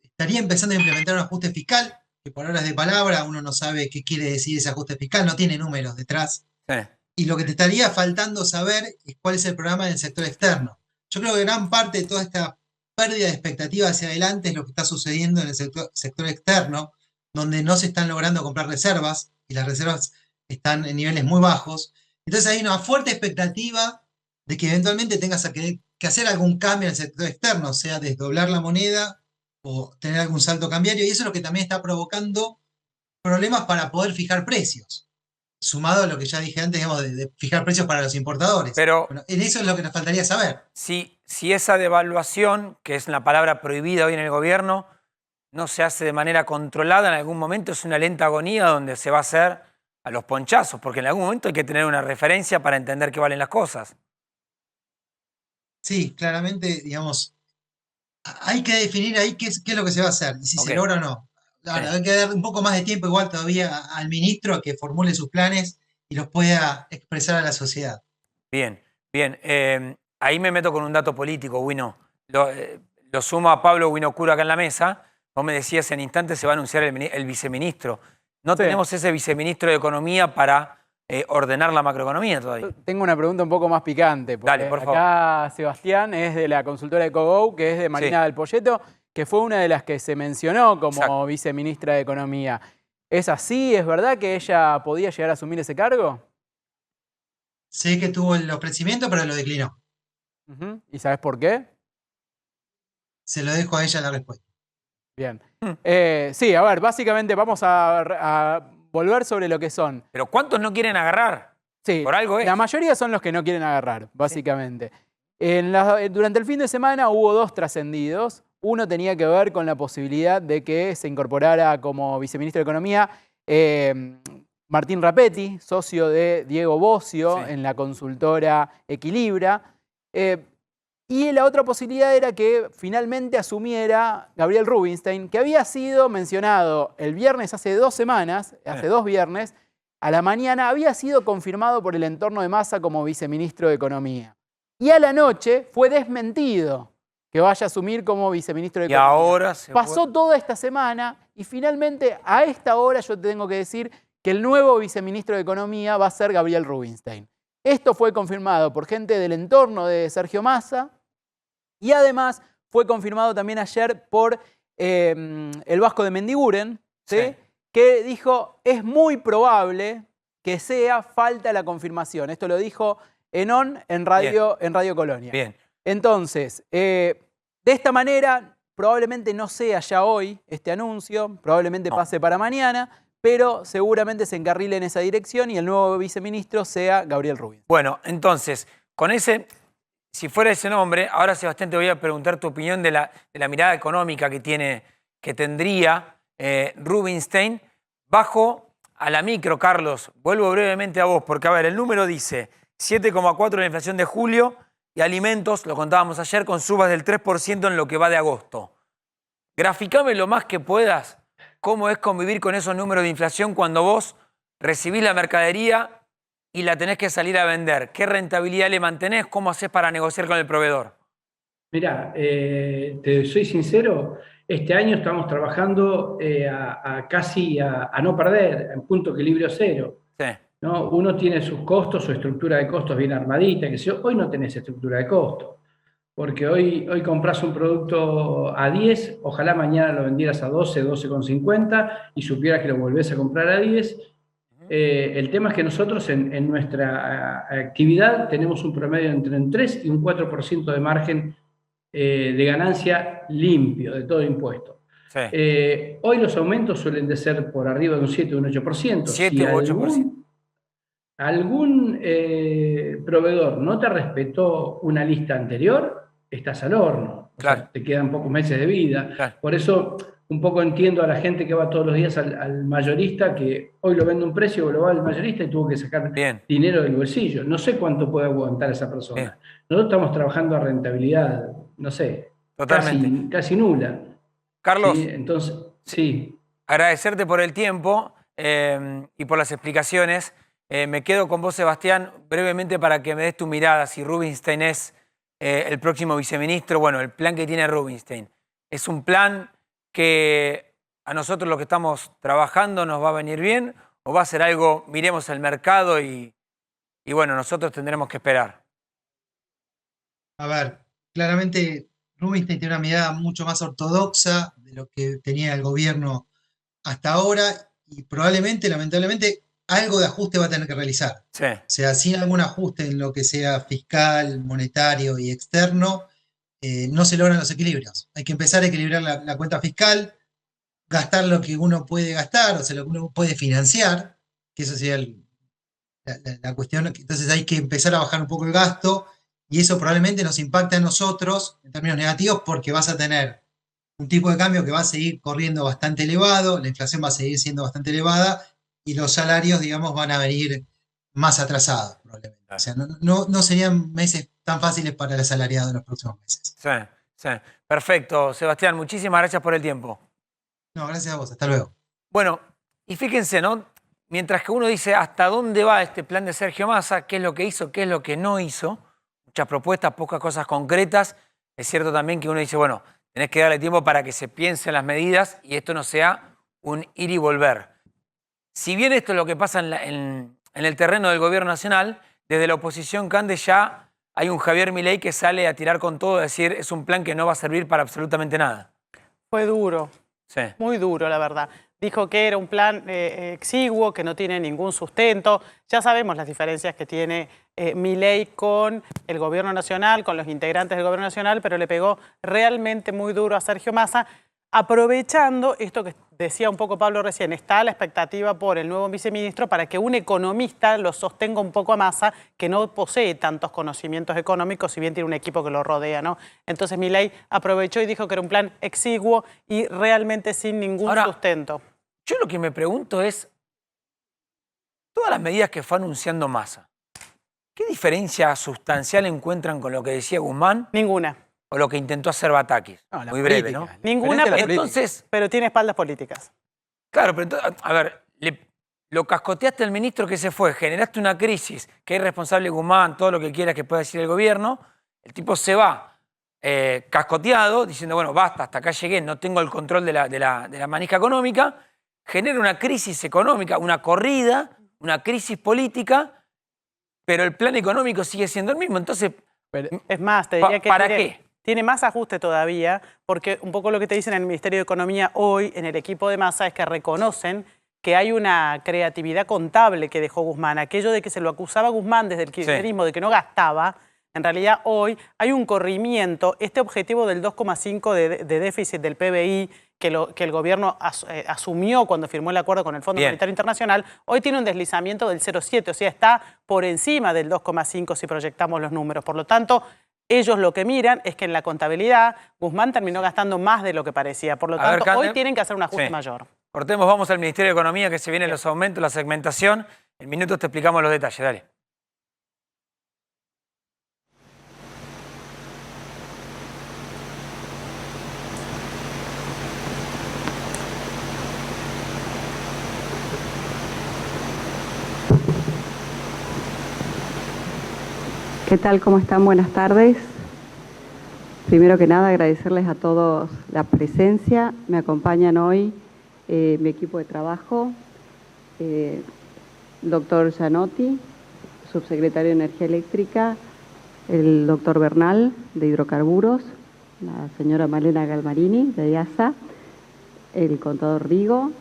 estaría empezando a implementar un ajuste fiscal, que por ahora es de palabra, uno no sabe qué quiere decir ese ajuste fiscal, no tiene números detrás. Sí. Y lo que te estaría faltando saber es cuál es el programa del sector externo. Yo creo que gran parte de toda esta pérdida de expectativa hacia adelante es lo que está sucediendo en el sector externo, donde no se están logrando comprar reservas, y las reservas están en niveles muy bajos. Entonces hay una fuerte expectativa de que eventualmente tengas que hacer algún cambio en el sector externo, sea desdoblar la moneda o tener algún salto cambiario, y eso es lo que también está provocando problemas para poder fijar precios, sumado a lo que ya dije antes, digamos, de fijar precios para los importadores. Pero bueno, en eso es lo que nos faltaría saber. Si esa devaluación, que es la palabra prohibida hoy en el gobierno, no se hace de manera controlada, en algún momento es una lenta agonía donde se va a hacer a los ponchazos, porque en algún momento hay que tener una referencia para entender qué valen las cosas. Sí, claramente, digamos, hay que definir ahí qué es lo que se va a hacer, y si se logra o no. Ahora, hay que dar un poco más de tiempo igual todavía al ministro a que formule sus planes y los pueda expresar a la sociedad. Bien, bien. Ahí me meto con un dato político, Wino. Lo sumo a Pablo Winocura acá en la mesa. Vos me decías, en instantes se va a anunciar el viceministro. No tenemos ese viceministro de Economía para ordenar la macroeconomía todavía. Tengo una pregunta un poco más picante. Dale, por favor. Acá Sebastián es de la consultora EcoGo, que es de Marina del Poyeto, que fue una de las que se mencionó como viceministra de Economía. ¿Es así? ¿Es verdad que ella podía llegar a asumir ese cargo? Sé que tuvo el ofrecimiento, pero lo declinó. ¿Y sabes por qué? Se lo dejo a ella la respuesta. Bien. Sí, a ver, básicamente vamos a volver sobre lo que son. ¿Pero cuántos no quieren agarrar? Sí, por algo es. La mayoría son los que no quieren agarrar, básicamente. Durante el fin de semana hubo 2 trascendidos. Uno tenía que ver con la posibilidad de que se incorporara como viceministro de Economía Martín Rapetti, socio de Diego Bocio en la consultora Equilibra. Y la otra posibilidad era que finalmente asumiera Gabriel Rubinstein, que había sido mencionado el viernes hace 2 semanas, hace 2 viernes, a la mañana había sido confirmado por el entorno de Massa como viceministro de Economía. Y a la noche fue desmentido que vaya a asumir como viceministro de Economía. Y ahora pasó toda esta semana y finalmente a esta hora yo te tengo que decir que el nuevo viceministro de Economía va a ser Gabriel Rubinstein. Esto fue confirmado por gente del entorno de Sergio Massa y además fue confirmado también ayer por el Vasco de Mendiguren, que dijo, es muy probable que sea falta la confirmación. Esto lo dijo Enon en Radio Colonia. Bien. Entonces, de esta manera, probablemente no sea ya hoy este anuncio, probablemente pase para mañana, pero seguramente se encarrile en esa dirección y el nuevo viceministro sea Gabriel Rubinstein. Bueno, entonces, con ese, si fuera ese nombre, ahora Sebastián te voy a preguntar tu opinión de la mirada económica que tendría Rubinstein bajo a la micro, Carlos. Vuelvo brevemente a vos, porque a ver, el número dice 7,4 la inflación de julio y alimentos, lo contábamos ayer, con subas del 3% en lo que va de agosto. Graficame lo más que puedas cómo es convivir con esos números de inflación cuando vos recibís la mercadería y la tenés que salir a vender. ¿Qué rentabilidad le mantenés? ¿Cómo hacés para negociar con el proveedor? Mirá, te soy sincero, este año estamos trabajando casi a no perder, en punto equilibrio cero. Sí. ¿No? Uno tiene sus costos, su estructura de costos bien armadita, que hoy no tenés estructura de costos, porque hoy compras un producto a 10, ojalá mañana lo vendieras a 12, 12,50 y supieras que lo volvés a comprar a 10. El tema es que nosotros en nuestra actividad tenemos un promedio entre un 3 y un 4% de margen de ganancia limpio de todo impuesto. Sí. Hoy los aumentos suelen de ser por arriba de un 7 o un 8%. 7 o 8%. Algún proveedor no te respetó una lista anterior, estás al horno. Claro. O sea, te quedan pocos meses de vida. Claro. Por eso un poco entiendo a la gente que va todos los días al mayorista, que hoy lo vende un precio, lo va al mayorista y tuvo que sacar dinero del bolsillo. No sé cuánto puede aguantar esa persona. Bien. Nosotros estamos trabajando a rentabilidad, no sé, casi nula. Carlos, ¿sí? Entonces, sí. Agradecerte por el tiempo y por las explicaciones. Me quedo con vos, Sebastián, brevemente para que me des tu mirada. Si Rubinstein es el próximo viceministro, bueno, el plan que tiene Rubinstein, ¿es un plan que a nosotros los que estamos trabajando nos va a venir bien? ¿O va a ser algo, miremos el mercado y bueno, nosotros tendremos que esperar? A ver, claramente Rubinstein tiene una mirada mucho más ortodoxa de lo que tenía el gobierno hasta ahora y probablemente, lamentablemente, algo de ajuste va a tener que realizar. Sí. O sea, sin algún ajuste en lo que sea fiscal, monetario y externo, no se logran los equilibrios. Hay que empezar a equilibrar la cuenta fiscal, gastar lo que uno puede gastar, o sea, lo que uno puede financiar, que eso sería la cuestión. Entonces hay que empezar a bajar un poco el gasto y eso probablemente nos impacta a nosotros en términos negativos porque vas a tener un tipo de cambio que va a seguir corriendo bastante elevado, la inflación va a seguir siendo bastante elevada y los salarios, digamos, van a venir más atrasados probablemente. O sea, no serían meses tan fáciles para el asalariado en los próximos meses. Sí, sí. Perfecto. Sebastián, muchísimas gracias por el tiempo. No, gracias a vos. Hasta luego. Bueno, y fíjense, ¿no? Mientras que uno dice hasta dónde va este plan de Sergio Massa, qué es lo que hizo, qué es lo que no hizo, muchas propuestas, pocas cosas concretas, es cierto también que uno dice, bueno, tenés que darle tiempo para que se piensen las medidas y esto no sea un ir y volver. Si bien esto es lo que pasa en el terreno del gobierno nacional, desde la oposición Cande ya hay un Javier Milei que sale a tirar con todo, a decir, es un plan que no va a servir para absolutamente nada. Fue duro, sí. Muy duro, la verdad. Dijo que era un plan exiguo, que no tiene ningún sustento. Ya sabemos las diferencias que tiene Milei con el gobierno nacional, con los integrantes del gobierno nacional, pero le pegó realmente muy duro a Sergio Massa, aprovechando esto que decía un poco Pablo recién, está la expectativa por el nuevo viceministro para que un economista lo sostenga un poco a Massa, que no posee tantos conocimientos económicos, si bien tiene un equipo que lo rodea, ¿no? Entonces Milei aprovechó y dijo que era un plan exiguo y realmente sin ningún sustento. Yo lo que me pregunto es, todas las medidas que fue anunciando Massa, ¿qué diferencia sustancial encuentran con lo que decía Guzmán? Ninguna. O lo que intentó hacer Batakis. No, muy breve, ¿no? Ninguna, entonces, pero tiene espaldas políticas. Claro, pero entonces, a ver, lo cascoteaste al ministro que se fue, generaste una crisis, que es responsable Guzmán, todo lo que quiera que pueda decir el gobierno, el tipo se va cascoteado, diciendo, bueno, basta, hasta acá llegué, no tengo el control de la manija económica, genera una crisis económica, una corrida, una crisis política, pero el plan económico sigue siendo el mismo. Entonces, es más, te diría que ¿para qué? Tiene más ajuste todavía, porque un poco lo que te dicen en el Ministerio de Economía hoy, en el equipo de Massa, es que reconocen que hay una creatividad contable que dejó Guzmán. Aquello de que se lo acusaba Guzmán desde el kirchnerismo, de que no gastaba, en realidad hoy hay un corrimiento. Este objetivo del 2,5 de déficit del PBI que el gobierno asumió cuando firmó el acuerdo con el Fondo Monetario Internacional, hoy tiene un deslizamiento del 0,7, o sea, está por encima del 2,5 si proyectamos los números. Por lo tanto, ellos lo que miran es que en la contabilidad Guzmán terminó gastando más de lo que parecía. Por lo tanto, hoy tienen que hacer un ajuste mayor. Cortemos, vamos al Ministerio de Economía, que se vienen los aumentos, la segmentación. En minutos te explicamos los detalles, dale. ¿Qué tal? ¿Cómo están? Buenas tardes. Primero que nada, agradecerles a todos la presencia. Me acompañan hoy mi equipo de trabajo, doctor Gianotti, subsecretario de Energía Eléctrica, el doctor Bernal, de Hidrocarburos, la señora Malena Galmarini, de IASA, el contador Rigo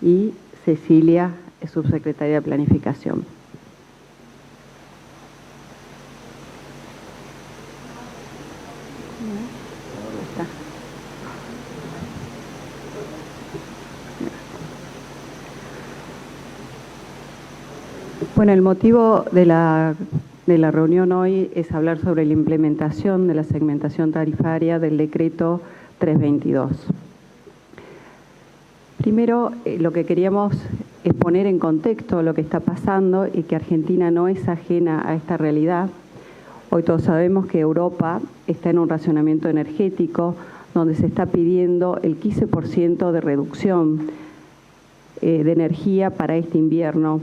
y Cecilia, subsecretaria de Planificación. Bueno, el motivo de la reunión hoy es hablar sobre la implementación de la segmentación tarifaria del decreto 322. Primero, lo que queríamos es poner en contexto lo que está pasando y que Argentina no es ajena a esta realidad. Hoy todos sabemos que Europa está en un racionamiento energético donde se está pidiendo el 15% de reducción de energía para este invierno.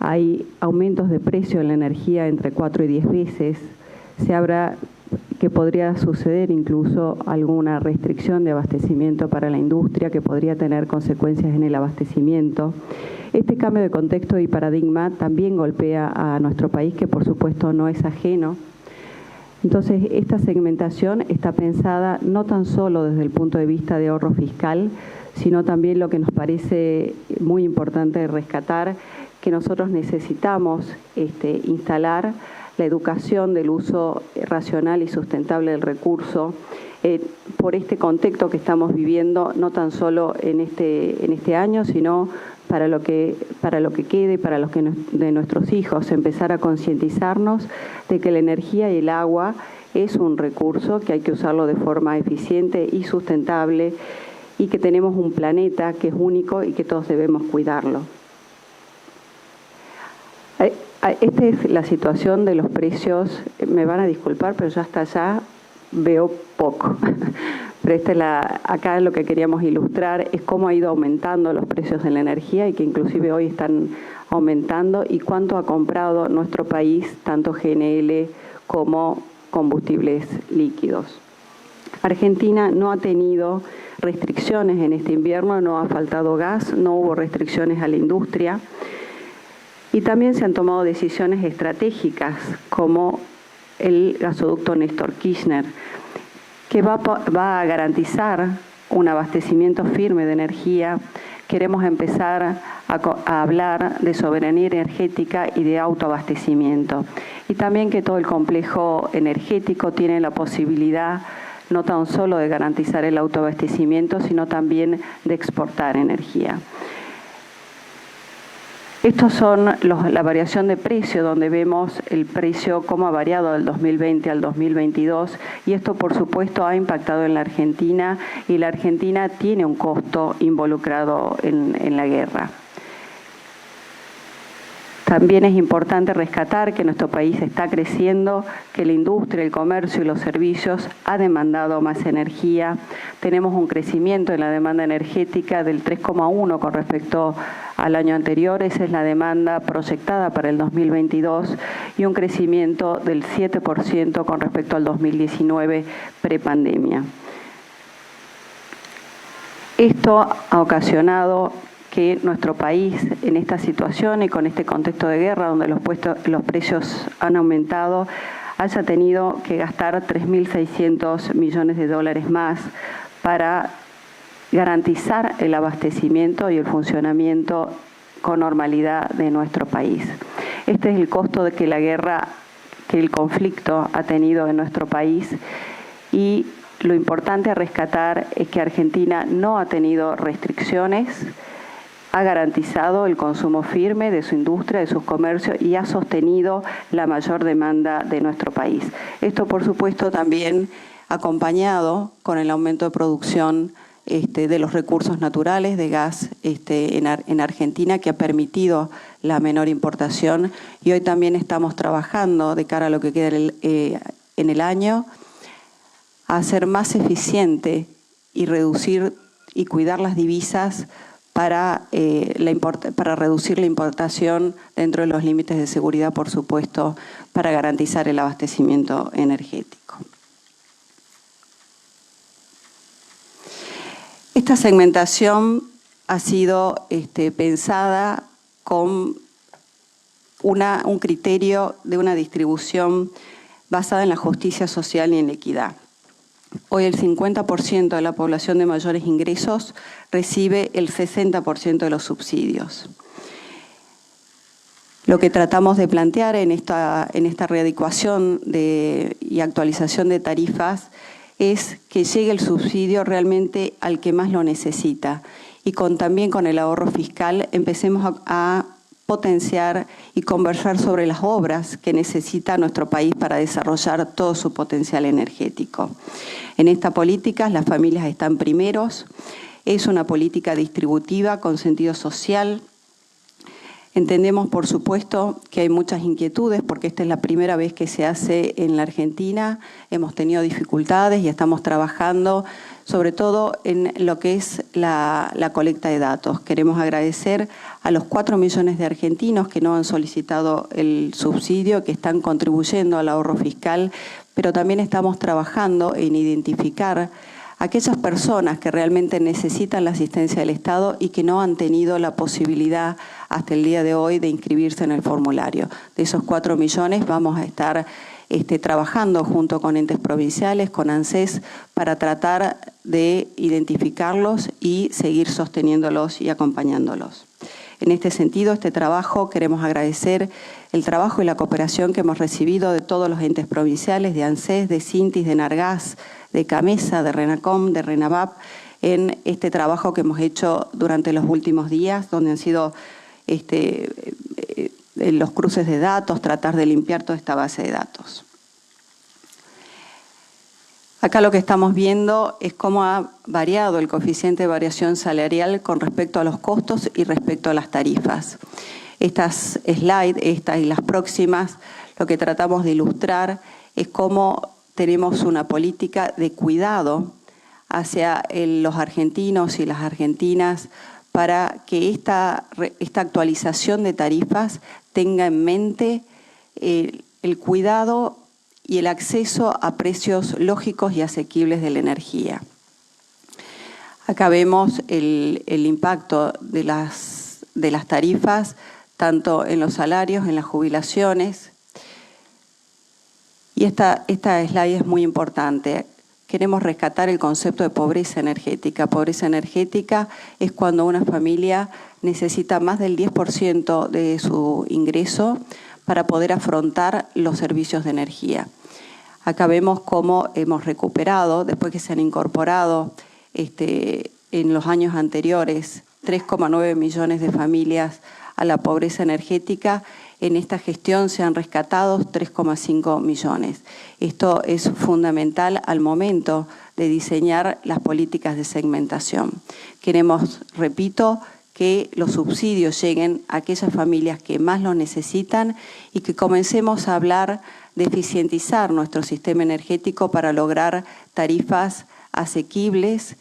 Hay aumentos de precio en la energía entre 4 y 10 veces. Se habla que podría suceder incluso alguna restricción de abastecimiento para la industria que podría tener consecuencias en el abastecimiento. Este cambio de contexto y paradigma también golpea a nuestro país, que por supuesto no es ajeno. Entonces, esta segmentación está pensada no tan solo desde el punto de vista de ahorro fiscal, sino también lo que nos parece muy importante rescatar, que nosotros necesitamos instalar la educación del uso racional y sustentable del recurso por este contexto que estamos viviendo, no tan solo en este año, sino para lo que quede, para los que de nuestros hijos, empezar a concientizarnos de que la energía y el agua es un recurso que hay que usarlo de forma eficiente y sustentable y que tenemos un planeta que es único y que todos debemos cuidarlo. Esta es la situación de los precios. Me van a disculpar, pero yo hasta allá veo poco. Pero acá lo que queríamos ilustrar es cómo ha ido aumentando los precios de la energía y que inclusive hoy están aumentando y cuánto ha comprado nuestro país, tanto GNL como combustibles líquidos. Argentina no ha tenido restricciones en este invierno, no ha faltado gas, no hubo restricciones a la industria. Y también se han tomado decisiones estratégicas como el gasoducto Néstor Kirchner, que va a garantizar un abastecimiento firme de energía. Queremos empezar a hablar de soberanía energética y de autoabastecimiento. Y también que todo el complejo energético tiene la posibilidad no tan solo de garantizar el autoabastecimiento, sino también de exportar energía. Estos son la variación de precio, donde vemos el precio cómo ha variado del 2020 al 2022 y esto por supuesto ha impactado en la Argentina y la Argentina tiene un costo involucrado en la guerra. También es importante rescatar que nuestro país está creciendo, que la industria, el comercio y los servicios ha demandado más energía. Tenemos un crecimiento en la demanda energética del 3,1 con respecto al año anterior. Esa es la demanda proyectada para el 2022 y un crecimiento del 7% con respecto al 2019 prepandemia. Esto ha ocasionado que nuestro país en esta situación y con este contexto de guerra donde los precios han aumentado haya tenido que gastar 3.600 millones de dólares más para garantizar el abastecimiento y el funcionamiento con normalidad de nuestro país. Este es el costo de que la guerra, que el conflicto ha tenido en nuestro país y lo importante a rescatar es que Argentina no ha tenido restricciones, ha garantizado el consumo firme de su industria, de sus comercios y ha sostenido la mayor demanda de nuestro país. Esto, por supuesto, también acompañado con el aumento de producción de los recursos naturales, de gas en Argentina, que ha permitido la menor importación. Y hoy también estamos trabajando de cara a lo que queda en el año, a hacer más eficiente y reducir y cuidar las divisas para reducir la importación dentro de los límites de seguridad, por supuesto, para garantizar el abastecimiento energético. Esta segmentación ha sido pensada con un criterio de una distribución basada en la justicia social y en la equidad. Hoy el 50% de la población de mayores ingresos recibe el 60% de los subsidios. Lo que tratamos de plantear en esta readecuación y actualización de tarifas es que llegue el subsidio realmente al que más lo necesita y también con el ahorro fiscal empecemos a potenciar y conversar sobre las obras que necesita nuestro país para desarrollar todo su potencial energético. En esta política las familias están primeros, es una política distributiva con sentido social. Entendemos, por supuesto, que hay muchas inquietudes porque esta es la primera vez que se hace en la Argentina. Hemos tenido dificultades y estamos trabajando sobre todo en lo que es la colecta de datos. Queremos agradecer a los 4 millones de argentinos que no han solicitado el subsidio, que están contribuyendo al ahorro fiscal, pero también estamos trabajando en identificar aquellas personas que realmente necesitan la asistencia del Estado y que no han tenido la posibilidad hasta el día de hoy de inscribirse en el formulario. De esos 4 millones vamos a estar trabajando junto con entes provinciales, con ANSES, para tratar de identificarlos y seguir sosteniéndolos y acompañándolos. En este sentido, este trabajo, queremos agradecer el trabajo y la cooperación que hemos recibido de todos los entes provinciales, de ANSES, de Sintis, de Nargás, de CAMESA, de RENACOM, de RENAVAP, en este trabajo que hemos hecho durante los últimos días, donde han sido los cruces de datos, tratar de limpiar toda esta base de datos. Acá lo que estamos viendo es cómo ha variado el coeficiente de variación salarial con respecto a los costos y respecto a las tarifas. Estas slides, esta y las próximas, lo que tratamos de ilustrar es cómo tenemos una política de cuidado hacia los argentinos y las argentinas para que esta actualización de tarifas tenga en mente el cuidado y el acceso a precios lógicos y asequibles de la energía. Acá vemos el impacto de las tarifas, tanto en los salarios, en las jubilaciones. Y esta slide es muy importante. Queremos rescatar el concepto de pobreza energética. Pobreza energética es cuando una familia necesita más del 10% de su ingreso para poder afrontar los servicios de energía. Acá vemos cómo hemos recuperado, después que se han incorporado en los años anteriores 3,9 millones de familias a la pobreza energética. En esta gestión se han rescatado 3,5 millones. Esto es fundamental al momento de diseñar las políticas de segmentación. Queremos, repito, que los subsidios lleguen a aquellas familias que más lo necesitan y que comencemos a hablar de eficientizar nuestro sistema energético para lograr tarifas asequibles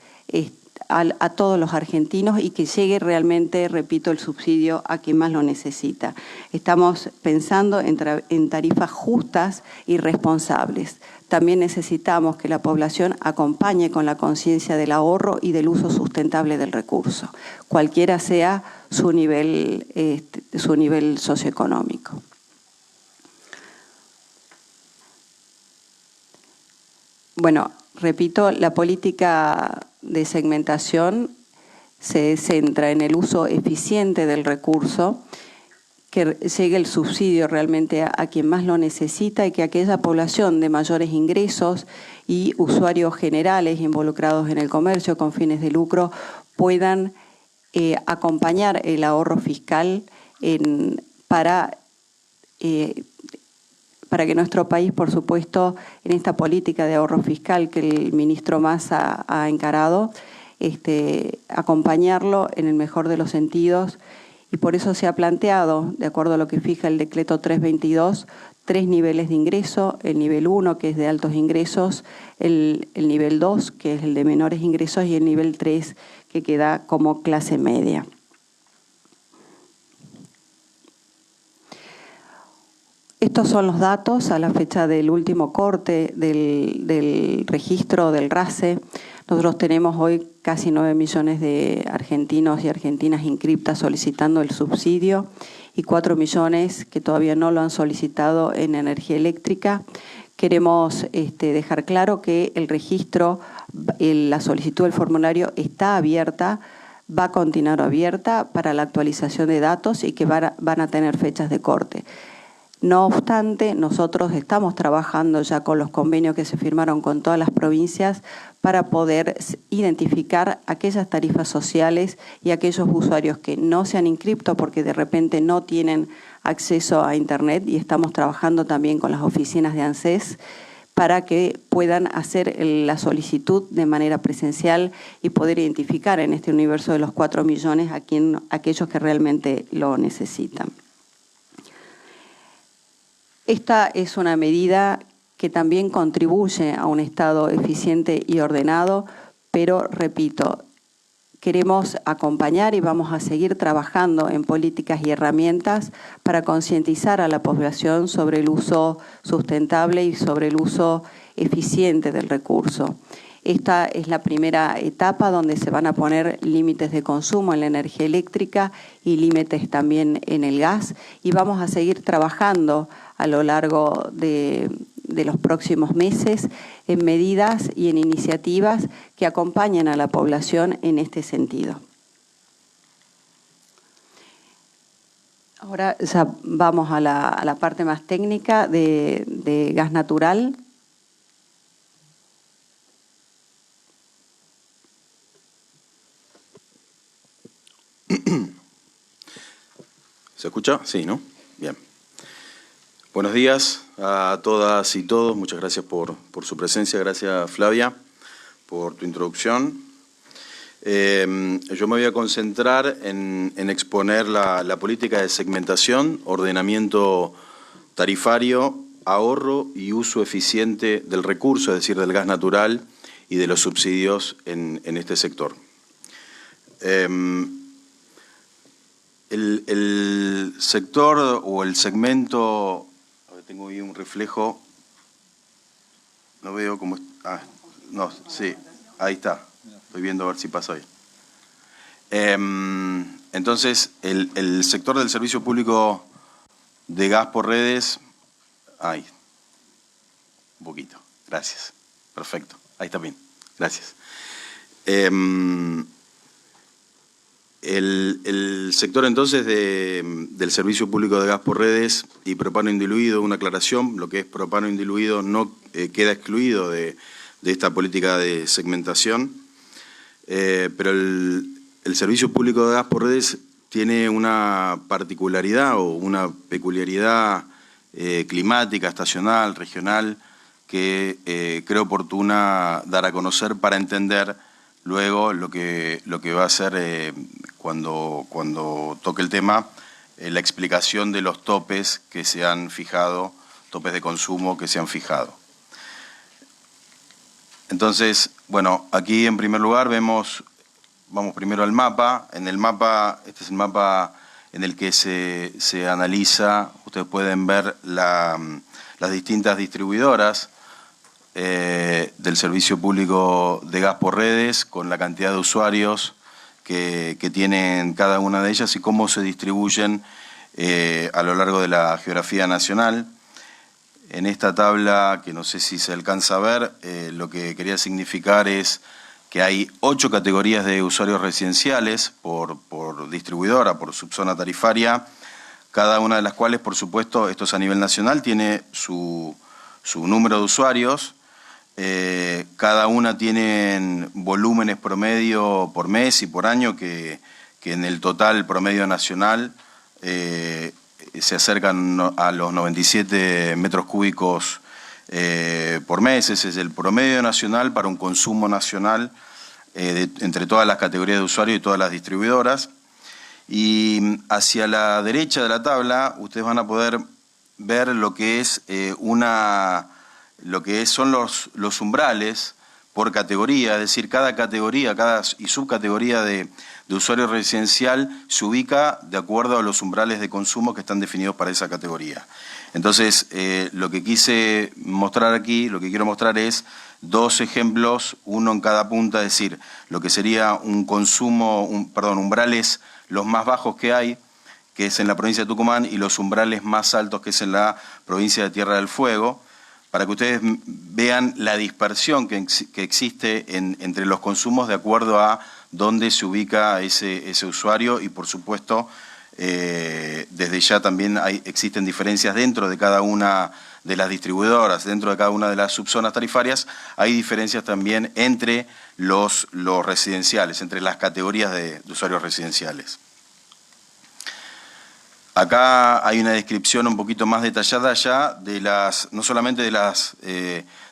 a todos los argentinos y que llegue realmente, repito, el subsidio a quien más lo necesita. Estamos pensando en tarifas justas y responsables. También necesitamos que la población acompañe con la conciencia del ahorro y del uso sustentable del recurso, cualquiera sea su nivel socioeconómico. Bueno, repito, la política de segmentación se centra en el uso eficiente del recurso, que llegue el subsidio realmente a quien más lo necesita y que aquella población de mayores ingresos y usuarios generales involucrados en el comercio con fines de lucro puedan acompañar el ahorro fiscal para que nuestro país, por supuesto, en esta política de ahorro fiscal que el ministro Massa ha encarado, acompañarlo en el mejor de los sentidos. Y por eso se ha planteado, de acuerdo a lo que fija el decreto 322, 3 niveles de ingreso: el nivel 1, que es de altos ingresos, el nivel 2, que es el de menores ingresos, y el nivel 3, que queda como clase media. Estos son los datos a la fecha del último corte del registro del RACE. Nosotros tenemos hoy casi 9 millones de argentinos y argentinas inscriptas solicitando el subsidio y 4 millones que todavía no lo han solicitado en energía eléctrica. Queremos dejar claro que el registro, la solicitud del formulario está abierta, va a continuar abierta para la actualización de datos y que van a tener fechas de corte. No obstante, nosotros estamos trabajando ya con los convenios que se firmaron con todas las provincias para poder identificar aquellas tarifas sociales y aquellos usuarios que no se han inscrito porque de repente no tienen acceso a Internet, y estamos trabajando también con las oficinas de ANSES para que puedan hacer la solicitud de manera presencial y poder identificar en este universo de los 4 millones a aquellos que realmente lo necesitan. Esta es una medida que también contribuye a un Estado eficiente y ordenado, pero, repito, queremos acompañar y vamos a seguir trabajando en políticas y herramientas para concientizar a la población sobre el uso sustentable y sobre el uso eficiente del recurso. Esta es la primera etapa donde se van a poner límites de consumo en la energía eléctrica y límites también en el gas, y vamos a seguir trabajando a lo largo de los próximos meses en medidas y en iniciativas que acompañen a la población en este sentido. Ahora ya vamos a la parte más técnica de gas natural. ¿Se escucha? Sí, ¿no? Bien. Buenos días a todas y todos. Muchas gracias por su presencia. Gracias, Flavia, por tu introducción. Yo me voy a concentrar en exponer la política de segmentación, ordenamiento tarifario, ahorro y uso eficiente del recurso, es decir, del gas natural y de los subsidios en este sector. El sector o el segmento, a ver, tengo ahí un reflejo, no veo cómo, no, sí, ahí está, estoy viendo a ver si pasa bien. Entonces, el sector del servicio público de gas por redes, ahí, un poquito, gracias, perfecto, ahí está bien, gracias. El sector entonces del servicio público de gas por redes y propano indiluido, una aclaración, lo que es propano indiluido no queda excluido de esta política de segmentación, pero el servicio público de gas por redes tiene una particularidad o una peculiaridad climática, estacional, regional, que creo oportuna dar a conocer para entender luego lo que va a ser cuando toque el tema, la explicación de los topes que se han fijado, topes de consumo que se han fijado. Entonces, bueno, aquí en primer lugar vamos primero al mapa. En el mapa, este es el mapa en el que se analiza, ustedes pueden ver las distintas distribuidoras del servicio público de gas por redes, con la cantidad de usuarios que tienen cada una de ellas y cómo se distribuyen a lo largo de la geografía nacional. En esta tabla, que no sé si se alcanza a ver, lo que quería significar es que hay 8 categorías de usuarios residenciales por distribuidora, por subzona tarifaria, cada una de las cuales, por supuesto, esto es a nivel nacional, tiene su número de usuarios. Cada una tiene volúmenes promedio por mes y por año que en el total promedio nacional se acercan a los 97 metros cúbicos por mes. Ese es el promedio nacional para un consumo nacional entre todas las categorías de usuarios y todas las distribuidoras. Y hacia la derecha de la tabla ustedes van a poder ver lo que es son los umbrales por categoría, es decir, cada categoría y subcategoría de usuario residencial se ubica de acuerdo a los umbrales de consumo que están definidos para esa categoría. Entonces, lo que quise mostrar aquí, lo que quiero mostrar es dos ejemplos, uno en cada punta, es decir, lo que sería un consumo, umbrales los más bajos que hay, que es en la provincia de Tucumán, y los umbrales más altos, que es en la provincia de Tierra del Fuego, para que ustedes vean la dispersión que existe entre los consumos de acuerdo a dónde se ubica ese usuario, y por supuesto, desde ya también existen diferencias dentro de cada una de las distribuidoras, dentro de cada una de las subzonas tarifarias, hay diferencias también entre los residenciales, entre las categorías de usuarios residenciales. Acá hay una descripción un poquito más detallada ya de no solamente de las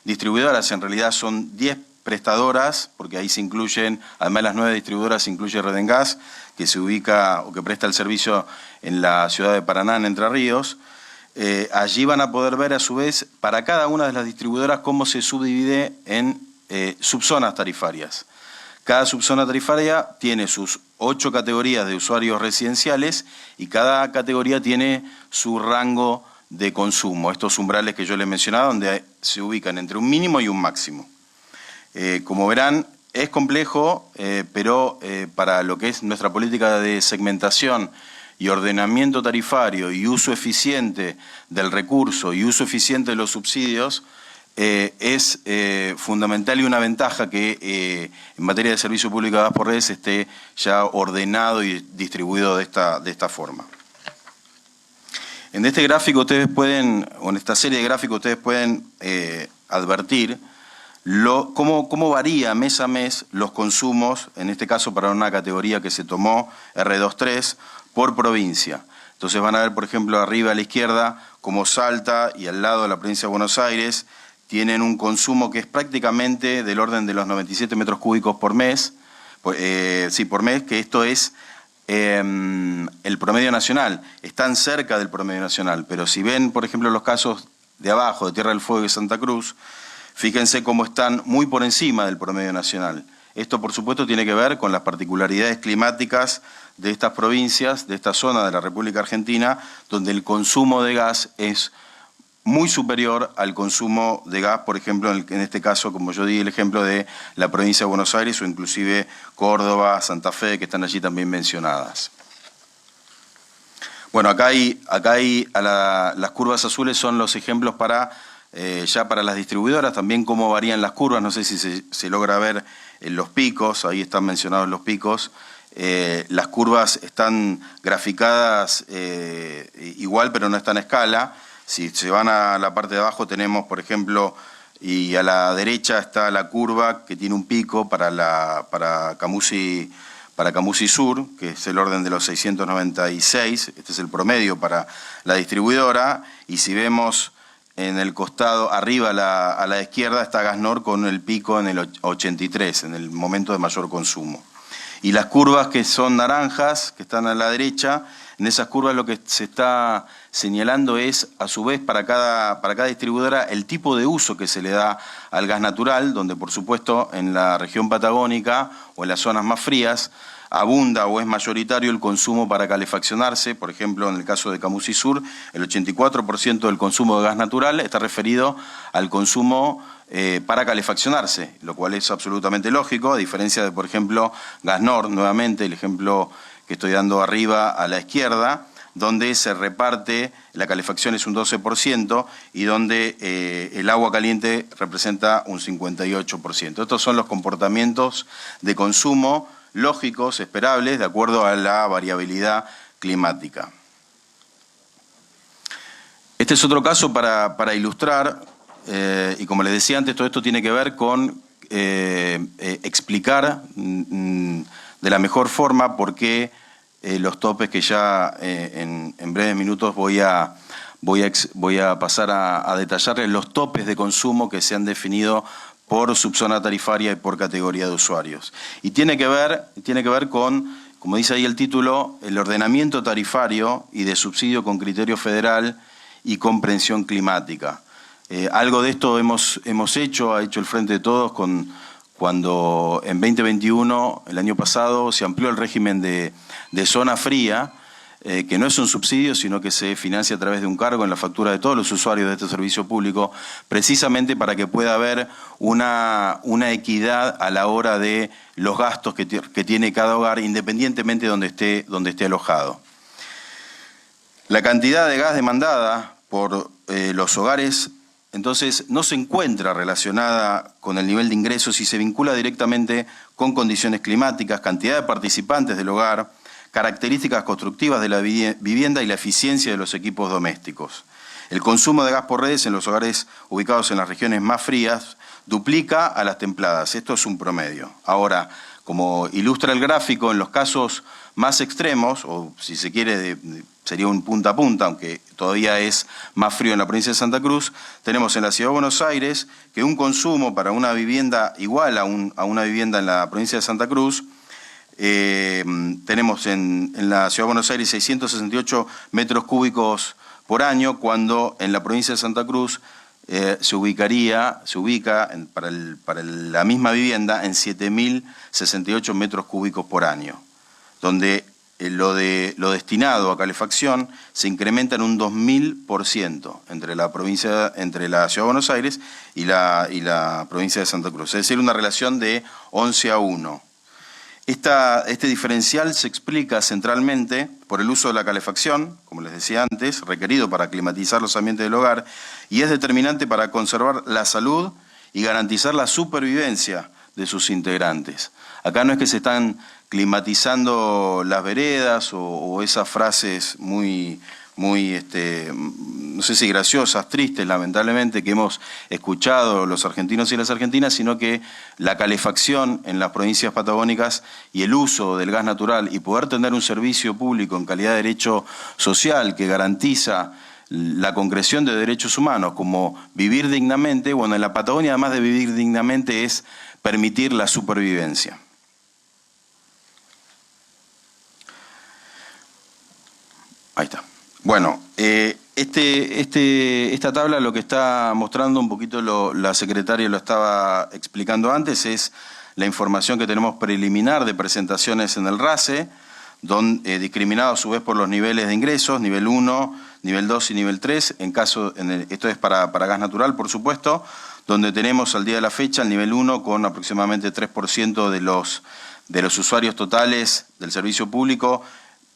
distribuidoras, en realidad son 10 prestadoras, porque ahí se incluyen, además de las 9 distribuidoras, se incluye Redengas, que se ubica o que presta el servicio en la ciudad de Paraná, en Entre Ríos. Allí van a poder ver a su vez para cada una de las distribuidoras cómo se subdivide en subzonas tarifarias. Cada subzona tarifaria tiene sus 8 categorías de usuarios residenciales y cada categoría tiene su rango de consumo, estos umbrales que yo les mencionaba, donde se ubican entre un mínimo y un máximo. Como verán, es complejo, pero para lo que es nuestra política de segmentación y ordenamiento tarifario y uso eficiente del recurso y uso eficiente de los subsidios, es fundamental y una ventaja que en materia de servicio público de gas por redes esté ya ordenado y distribuido de esta forma. En este gráfico ustedes pueden, o en esta serie de gráficos ustedes pueden advertir cómo varía mes a mes los consumos, en este caso para una categoría que se tomó, R23, por provincia. Entonces van a ver, por ejemplo, arriba a la izquierda, cómo Salta y al lado de la provincia de Buenos Aires tienen un consumo que es prácticamente del orden de los 97 metros cúbicos por mes, por mes, que esto es el promedio nacional. Están cerca del promedio nacional, pero si ven, por ejemplo, los casos de abajo, de Tierra del Fuego y Santa Cruz, fíjense cómo están muy por encima del promedio nacional. Esto, por supuesto, tiene que ver con las particularidades climáticas de estas provincias, de esta zona de la República Argentina, donde el consumo de gas es muy superior al consumo de gas, por ejemplo, en este caso, como yo di el ejemplo de la provincia de Buenos Aires o inclusive Córdoba, Santa Fe, que están allí también mencionadas. Bueno, acá hay las curvas azules son los ejemplos ya para las distribuidoras, también cómo varían las curvas, no sé si se logra ver los picos, ahí están mencionados los picos. Las curvas están graficadas igual, pero no están a escala. Si se van a la parte de abajo tenemos, por ejemplo, y a la derecha está la curva que tiene un pico para Camusi Sur, que es el orden de los 696, este es el promedio para la distribuidora, y si vemos en el costado arriba a la izquierda está Gasnor con el pico en el 83, en el momento de mayor consumo. Y las curvas que son naranjas, que están a la derecha, en esas curvas lo que se está señalando es, a su vez, para cada distribuidora, el tipo de uso que se le da al gas natural, donde por supuesto en la región patagónica o en las zonas más frías abunda o es mayoritario el consumo para calefaccionarse. Por ejemplo, en el caso de Camusi Sur, el 84% del consumo de gas natural está referido al consumo para calefaccionarse, lo cual es absolutamente lógico, a diferencia de, por ejemplo, Gasnor, nuevamente el ejemplo que estoy dando arriba a la izquierda, donde se reparte, la calefacción es un 12% y donde el agua caliente representa un 58%. Estos son los comportamientos de consumo lógicos, esperables, de acuerdo a la variabilidad climática. Este es otro caso para ilustrar, y como les decía antes, todo esto tiene que ver con explicar de la mejor forma por qué los topes que ya en breves minutos voy a pasar a detallarles los topes de consumo que se han definido por subzona tarifaria y por categoría de usuarios. Y tiene que ver con, como dice ahí el título, el ordenamiento tarifario y de subsidio con criterio federal y comprensión climática. Algo de esto hemos hecho, ha hecho el Frente de Todos con cuando en 2021, el año pasado, se amplió el régimen de zona fría, que no es un subsidio, sino que se financia a través de un cargo en la factura de todos los usuarios de este servicio público, precisamente para que pueda haber una equidad a la hora de los gastos que tiene cada hogar, independientemente de donde esté alojado. La cantidad de gas demandada por los hogares, entonces, no se encuentra relacionada con el nivel de ingresos y se vincula directamente con condiciones climáticas, cantidad de participantes del hogar, características constructivas de la vivienda y la eficiencia de los equipos domésticos. El consumo de gas por redes en los hogares ubicados en las regiones más frías duplica a las templadas. Esto es un promedio. Ahora, como ilustra el gráfico, en los casos más extremos, o si se quiere, sería un punta a punta, aunque todavía es más frío en la provincia de Santa Cruz, tenemos en la Ciudad de Buenos Aires que un consumo para una vivienda igual a una vivienda en la provincia de Santa Cruz, tenemos en la Ciudad de Buenos Aires 668 metros cúbicos por año, cuando en la provincia de Santa Cruz se ubica para la misma vivienda en 7.068 metros cúbicos por año, donde lo destinado a calefacción se incrementa en un 2000% entre la Ciudad de Buenos Aires y la provincia de Santa Cruz, es decir, una relación de 11-1. Este diferencial se explica centralmente por el uso de la calefacción, como les decía antes, requerido para climatizar los ambientes del hogar, y es determinante para conservar la salud y garantizar la supervivencia de sus integrantes. Acá no es que se están climatizando las veredas o esas frases muy no sé si graciosas, tristes, lamentablemente, que hemos escuchado los argentinos y las argentinas, sino que la calefacción en las provincias patagónicas y el uso del gas natural y poder tener un servicio público en calidad de derecho social que garantiza la concreción de derechos humanos, como vivir dignamente, bueno, en la Patagonia, además de vivir dignamente, es permitir la supervivencia. Ahí está. Bueno, esta tabla lo que está mostrando un poquito, la secretaria lo estaba explicando antes, es la información que tenemos preliminar de presentaciones en el RACE, discriminado a su vez por los niveles de ingresos, nivel 1, nivel 2 y nivel 3, esto es para gas natural, por supuesto, donde tenemos al día de la fecha el nivel 1 con aproximadamente 3% de los usuarios totales del servicio público,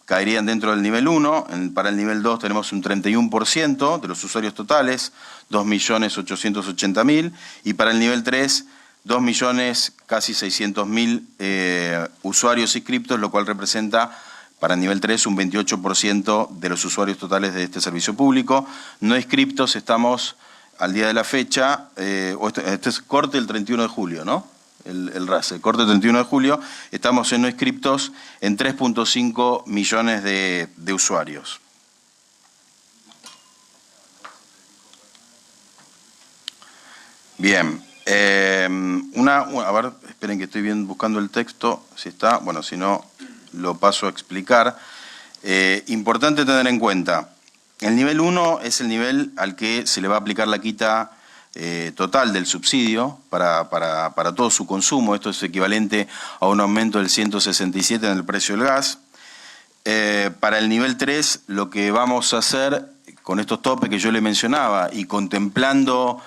caerían dentro del nivel 1, para el nivel 2 tenemos un 31% de los usuarios totales, 2.880.000, y para el nivel 3, 2.000.000, casi 600.000 usuarios inscriptos, lo cual representa para el nivel 3 un 28% de los usuarios totales de este servicio público. No inscriptos estamos al día de la fecha, este es corte el 31 de julio, ¿no? El RACE, el corte del 31 de julio, estamos en no inscriptos en 3.5 millones de usuarios. Bien, a ver, esperen que estoy buscando el texto, si está, bueno, si no lo paso a explicar. Importante tener en cuenta, el nivel 1 es el nivel al que se le va a aplicar la quita total del subsidio para todo su consumo. Esto es equivalente a un aumento del 167 en el precio del gas. Para el nivel 3 lo que vamos a hacer con estos topes que yo le mencionaba y contemplando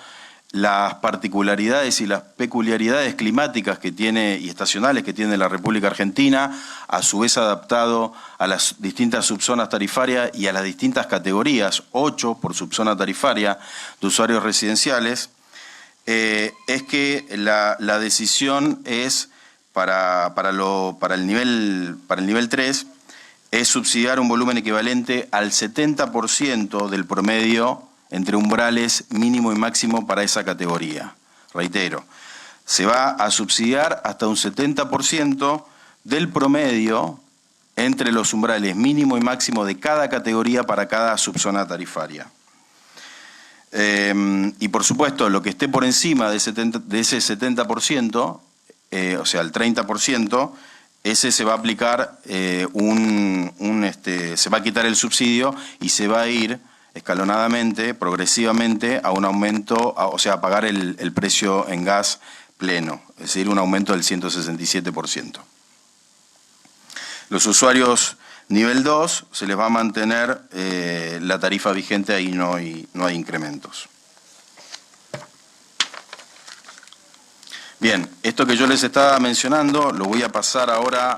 las particularidades y las peculiaridades climáticas que tiene y estacionales que tiene la República Argentina, a su vez adaptado a las distintas subzonas tarifarias y a las distintas categorías, 8 por subzona tarifaria de usuarios residenciales, es que la decisión es para el nivel 3 es subsidiar un volumen equivalente al 70% del promedio entre umbrales mínimo y máximo para esa categoría. Reitero, se va a subsidiar hasta un 70% del promedio entre los umbrales mínimo y máximo de cada categoría para cada subzona tarifaria. Y por supuesto, lo que esté por encima de ese 70%, o sea, el 30%, ese se va a aplicar se va a quitar el subsidio y se va a ir escalonadamente, progresivamente, a un aumento, o sea, a pagar el precio en gas pleno, es decir, un aumento del 167%. Los usuarios nivel 2 se les va a mantener la tarifa vigente, ahí no hay incrementos. Bien, esto que yo les estaba mencionando lo voy a pasar ahora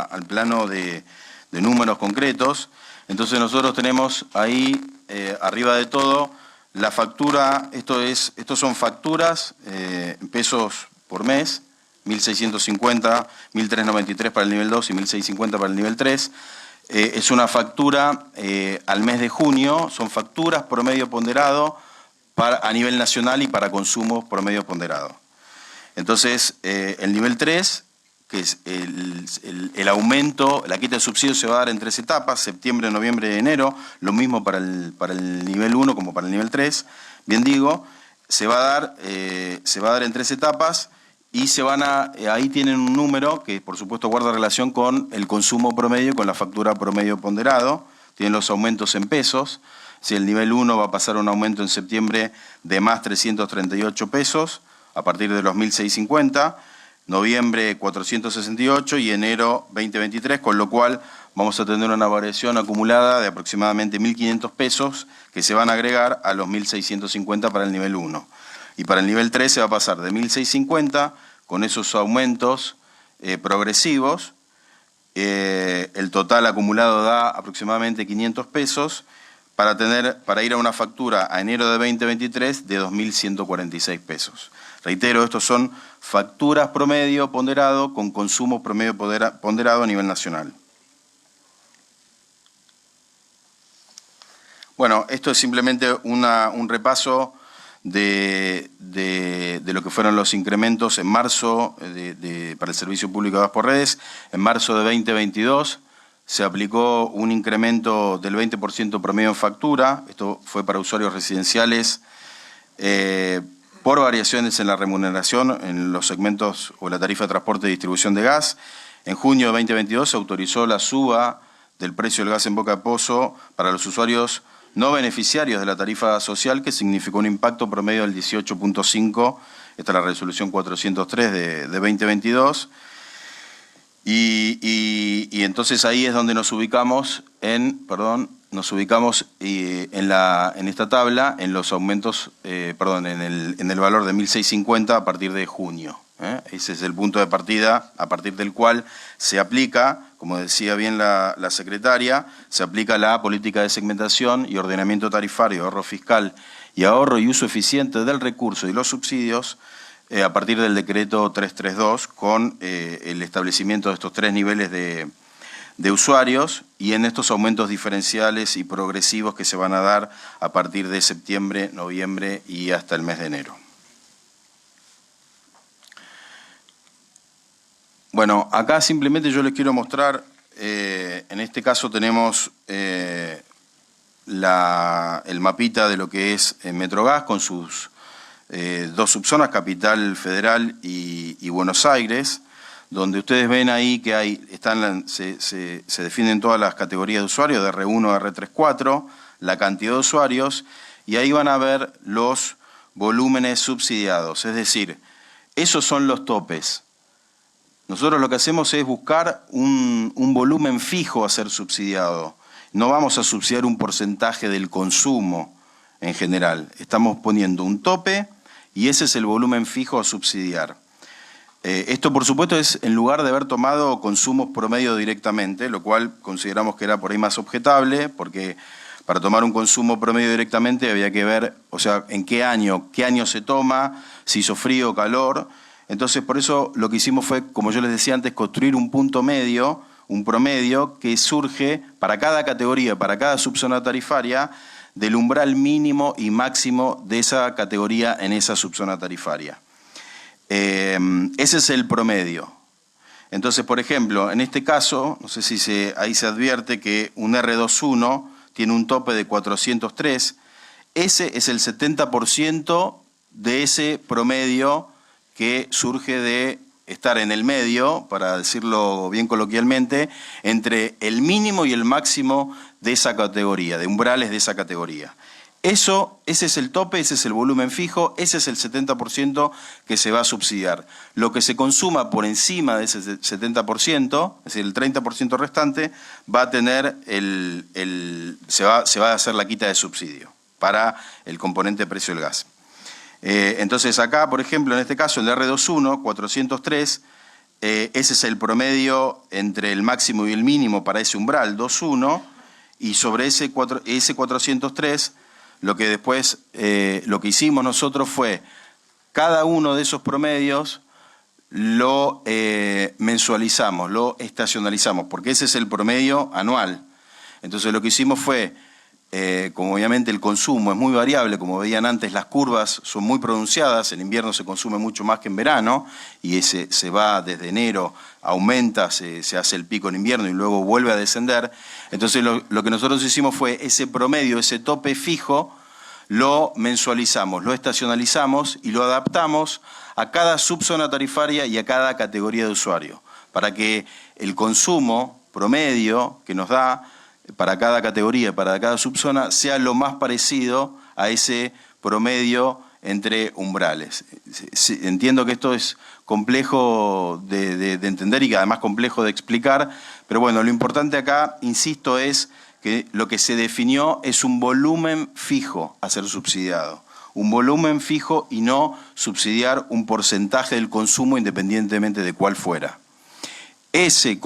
al plano de números concretos. Entonces nosotros tenemos ahí, arriba de todo, la factura, estos son facturas en pesos por mes, 1.650, 1.393 para el nivel 2 y 1.650 para el nivel 3. Es una factura al mes de junio, son facturas promedio ponderado a nivel nacional y para consumo promedio ponderado. Entonces, el nivel 3, que es el aumento, la quita de subsidio se va a dar en 3 etapas, septiembre, noviembre y enero, lo mismo para el nivel 1 como para el nivel 3, bien digo, se va a dar en 3 etapas y ahí tienen un número que por supuesto guarda relación con el consumo promedio, con la factura promedio ponderado, tienen los aumentos en pesos, si el nivel 1 va a pasar un aumento en septiembre de más 338 pesos, a partir de los 1.650, noviembre 468 y enero 2023, con lo cual vamos a tener una variación acumulada de aproximadamente 1.500 pesos que se van a agregar a los 1.650 para el nivel 1. Y para el nivel 3 se va a pasar de 1.650 con esos aumentos progresivos. El total acumulado da aproximadamente 500 pesos para ir a una factura a enero de 2023 de 2.146 pesos. Reitero, estos son facturas promedio ponderado con consumo promedio ponderado a nivel nacional. Bueno, esto es simplemente un repaso de lo que fueron los incrementos en marzo para el Servicio Público de Gas por Redes. En marzo de 2022 se aplicó un incremento del 20% promedio en factura. Esto fue para usuarios residenciales por variaciones en la remuneración en los segmentos o la tarifa de transporte y distribución de gas. En junio de 2022 se autorizó la suba del precio del gas en boca de pozo para los usuarios no beneficiarios de la tarifa social, que significó un impacto promedio del 18.5, esta es la resolución 403 de 2022, y entonces ahí es donde nos ubicamos en esta tabla, en los aumentos, en el valor de 1.650 a partir de junio. Ese es el punto de partida a partir del cual se aplica, como decía bien la secretaria, se aplica la política de segmentación y ordenamiento tarifario, ahorro fiscal y ahorro y uso eficiente del recurso y los subsidios a partir del decreto 332 con el establecimiento de estos 3 niveles de usuarios y en estos aumentos diferenciales y progresivos que se van a dar a partir de septiembre, noviembre y hasta el mes de enero. Bueno, acá simplemente yo les quiero mostrar, en este caso tenemos el mapita de lo que es Metrogas con sus 2 subzonas, Capital Federal y Buenos Aires, donde ustedes ven ahí que se definen todas las categorías de usuarios, de R1 a R34, la cantidad de usuarios, y ahí van a ver los volúmenes subsidiados, es decir, esos son los topes. Nosotros lo que hacemos es buscar un volumen fijo a ser subsidiado. No vamos a subsidiar un porcentaje del consumo en general. Estamos poniendo un tope y ese es el volumen fijo a subsidiar. Esto, por supuesto, es en lugar de haber tomado consumos promedio directamente, lo cual consideramos que era por ahí más objetable, porque para tomar un consumo promedio directamente había que ver, o sea, en qué año se toma, si hizo frío o calor. Entonces, por eso lo que hicimos fue, como yo les decía antes, construir un punto medio, un promedio que surge para cada categoría, para cada subzona tarifaria, del umbral mínimo y máximo de esa categoría en esa subzona tarifaria. Ese es el promedio. Entonces, por ejemplo, en este caso, no sé si ahí se advierte que un R21 tiene un tope de 403. Ese es el 70% de ese promedio que surge de estar en el medio, para decirlo bien coloquialmente, entre el mínimo y el máximo de esa categoría, de umbrales de esa categoría. Ese es el tope, ese es el volumen fijo, ese es el 70% que se va a subsidiar. Lo que se consuma por encima de ese 70%, es decir, el 30% restante, va a tener se va a hacer la quita de subsidio para el componente precio del gas. Entonces acá, por ejemplo, en este caso, el R21, 403, ese es el promedio entre el máximo y el mínimo para ese umbral, 2.1, y sobre ese 403, lo que hicimos nosotros fue, cada uno de esos promedios lo mensualizamos, lo estacionalizamos, porque ese es el promedio anual. Entonces lo que hicimos fue, como obviamente el consumo es muy variable, como veían antes, las curvas son muy pronunciadas, en invierno se consume mucho más que en verano, y ese se va desde enero, aumenta, se hace el pico en invierno y luego vuelve a descender. Entonces lo que nosotros hicimos fue ese promedio, ese tope fijo, lo mensualizamos, lo estacionalizamos y lo adaptamos a cada subzona tarifaria y a cada categoría de usuario, para que el consumo promedio que nos da para cada categoría, para cada subzona, sea lo más parecido a ese promedio entre umbrales. Entiendo que esto es complejo de entender y que además complejo de explicar, pero bueno, lo importante acá, insisto, es que lo que se definió es un volumen fijo a ser subsidiado. Un volumen fijo y no subsidiar un porcentaje del consumo independientemente de cuál fuera. Ese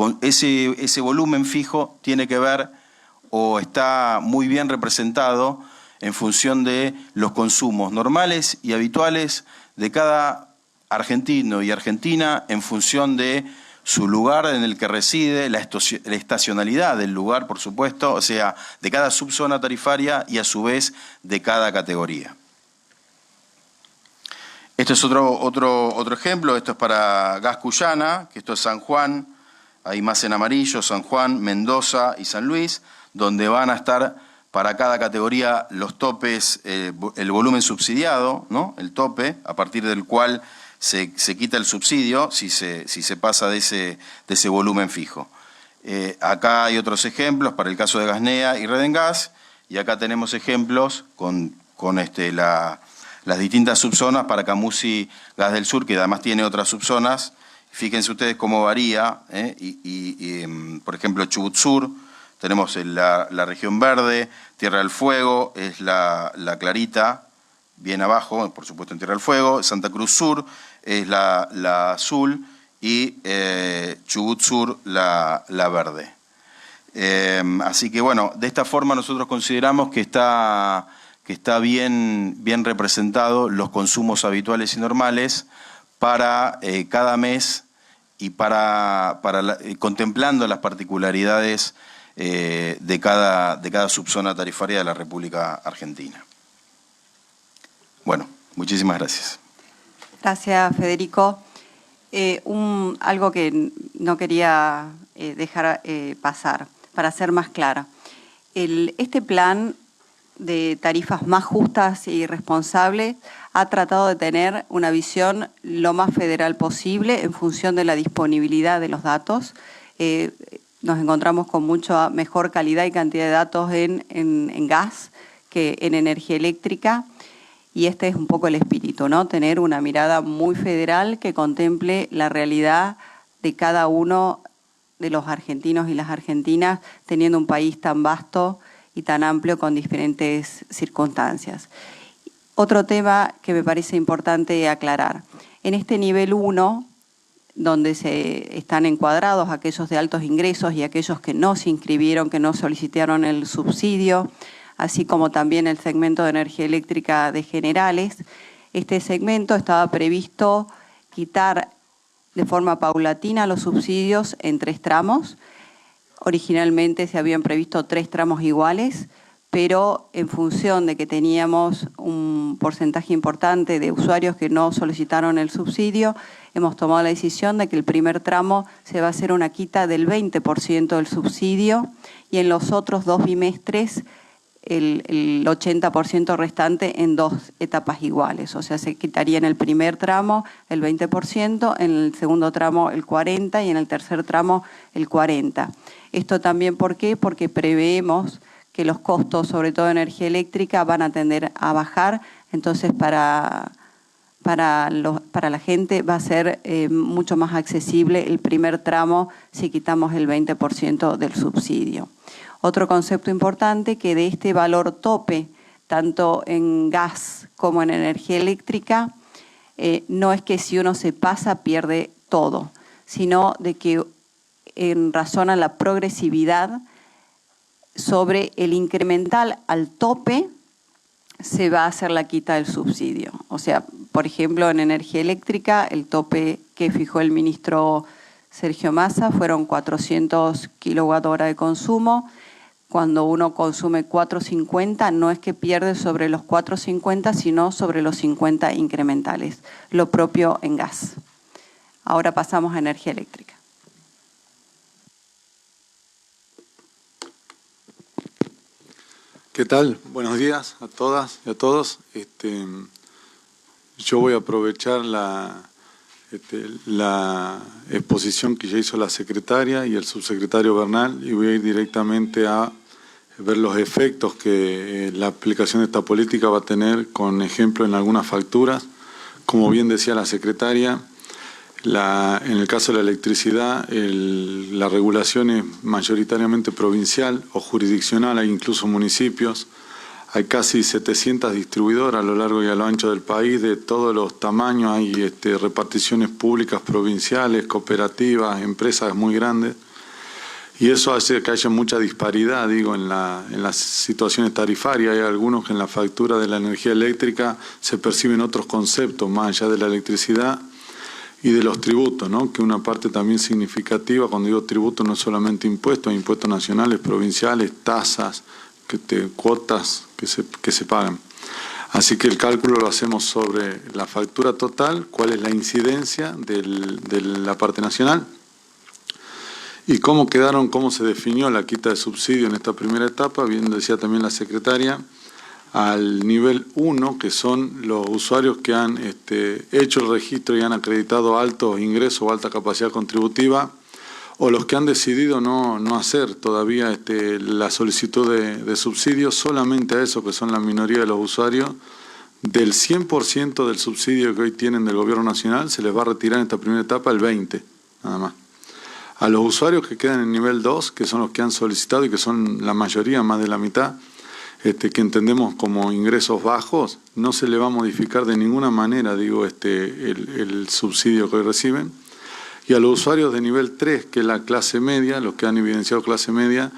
volumen fijo tiene que ver o está muy bien representado en función de los consumos normales y habituales de cada argentino y argentina en función de su lugar en el que reside, la estacionalidad del lugar, por supuesto, o sea, de cada subzona tarifaria y a su vez de cada categoría. Este es otro ejemplo, esto es para Gas Cuyana, que esto es San Juan, hay más en amarillo, San Juan, Mendoza y San Luis, donde van a estar para cada categoría los topes, el volumen subsidiado, ¿no? El tope, a partir del cual se quita el subsidio si se pasa de ese volumen fijo. Acá hay otros ejemplos para el caso de Gasnea y Redengas, y acá tenemos ejemplos con las distintas subzonas para Camusi Gas del Sur, que además tiene otras subzonas. Fíjense ustedes cómo varía, por ejemplo, Chubut Sur, tenemos la región verde, Tierra del Fuego es la clarita, bien abajo, por supuesto en Tierra del Fuego, Santa Cruz Sur es la azul y Chubut Sur la verde. Así que bueno, de esta forma nosotros consideramos que está bien representado los consumos habituales y normales para cada mes y contemplando las particularidades de cada subzona tarifaria de la República Argentina. Bueno, muchísimas gracias. Gracias, Federico. Algo que no quería dejar pasar, para ser más clara. Este plan de tarifas más justas y responsables ha tratado de tener una visión lo más federal posible en función de la disponibilidad de los datos. Nos encontramos con mucha mejor calidad y cantidad de datos en gas que en energía eléctrica, y este es un poco el espíritu, ¿no? Tener una mirada muy federal que contemple la realidad de cada uno de los argentinos y las argentinas, teniendo un país tan vasto y tan amplio con diferentes circunstancias. Otro tema que me parece importante aclarar. En este nivel 1, donde se están encuadrados aquellos de altos ingresos y aquellos que no se inscribieron, que no solicitaron el subsidio, así como también el segmento de energía eléctrica de generales, este segmento estaba previsto quitar de forma paulatina los subsidios en 3 tramos. Originalmente se habían previsto 3 tramos iguales, pero en función de que teníamos un porcentaje importante de usuarios que no solicitaron el subsidio, hemos tomado la decisión de que el primer tramo se va a hacer una quita del 20% del subsidio y en los otros 2 bimestres el 80% restante en 2 etapas iguales. O sea, se quitaría en el primer tramo el 20%, en el segundo tramo el 40% y en el tercer tramo el 40%. Esto también, ¿por qué? Porque preveemos que los costos, sobre todo de energía eléctrica, van a tender a bajar. Entonces, para la gente va a ser mucho más accesible el primer tramo si quitamos el 20% del subsidio. Otro concepto importante, que de este valor tope, tanto en gas como en energía eléctrica, no es que si uno se pasa pierde todo, sino de que en razón a la progresividad sobre el incremental al tope se va a hacer la quita del subsidio. O sea, por ejemplo, en energía eléctrica, el tope que fijó el ministro Sergio Massa fueron 400 kWh de consumo. Cuando uno consume 450, no es que pierde sobre los 450, sino sobre los 50 incrementales. Lo propio en gas. Ahora pasamos a energía eléctrica. ¿Qué tal? Buenos días a todas y a todos. Yo voy a aprovechar la exposición que ya hizo la secretaria y el subsecretario Bernal y voy a ir directamente a ver los efectos que la aplicación de esta política va a tener con ejemplo en algunas facturas. Como bien decía la secretaria, en el caso de la electricidad, la regulación es mayoritariamente provincial o jurisdiccional, hay incluso municipios. Hay casi 700 distribuidoras a lo largo y a lo ancho del país, de todos los tamaños. Hay reparticiones públicas provinciales, cooperativas, empresas muy grandes. Y eso hace que haya mucha disparidad, digo, en las situaciones tarifarias. Hay algunos que en la factura de la energía eléctrica se perciben otros conceptos, más allá de la electricidad y de los tributos, ¿no? Que una parte también significativa, cuando digo tributos, no solamente impuestos, hay impuestos nacionales, provinciales, tasas, cuotas que se pagan. Así que el cálculo lo hacemos sobre la factura total, cuál es la incidencia de la parte nacional y cómo se definió la quita de subsidio en esta primera etapa, bien decía también la secretaria, al nivel 1, que son los usuarios que han hecho el registro y han acreditado altos ingresos o alta capacidad contributiva, o los que han decidido no hacer todavía la solicitud de subsidio, solamente a eso, que son la minoría de los usuarios, del 100% del subsidio que hoy tienen del Gobierno Nacional, se les va a retirar en esta primera etapa el 20%, nada más. A los usuarios que quedan en nivel 2, que son los que han solicitado y que son la mayoría, más de la mitad, que entendemos como ingresos bajos, no se le va a modificar de ninguna manera, digo, el subsidio que hoy reciben. Y a los usuarios de nivel 3, que es la clase media, los que han evidenciado clase media,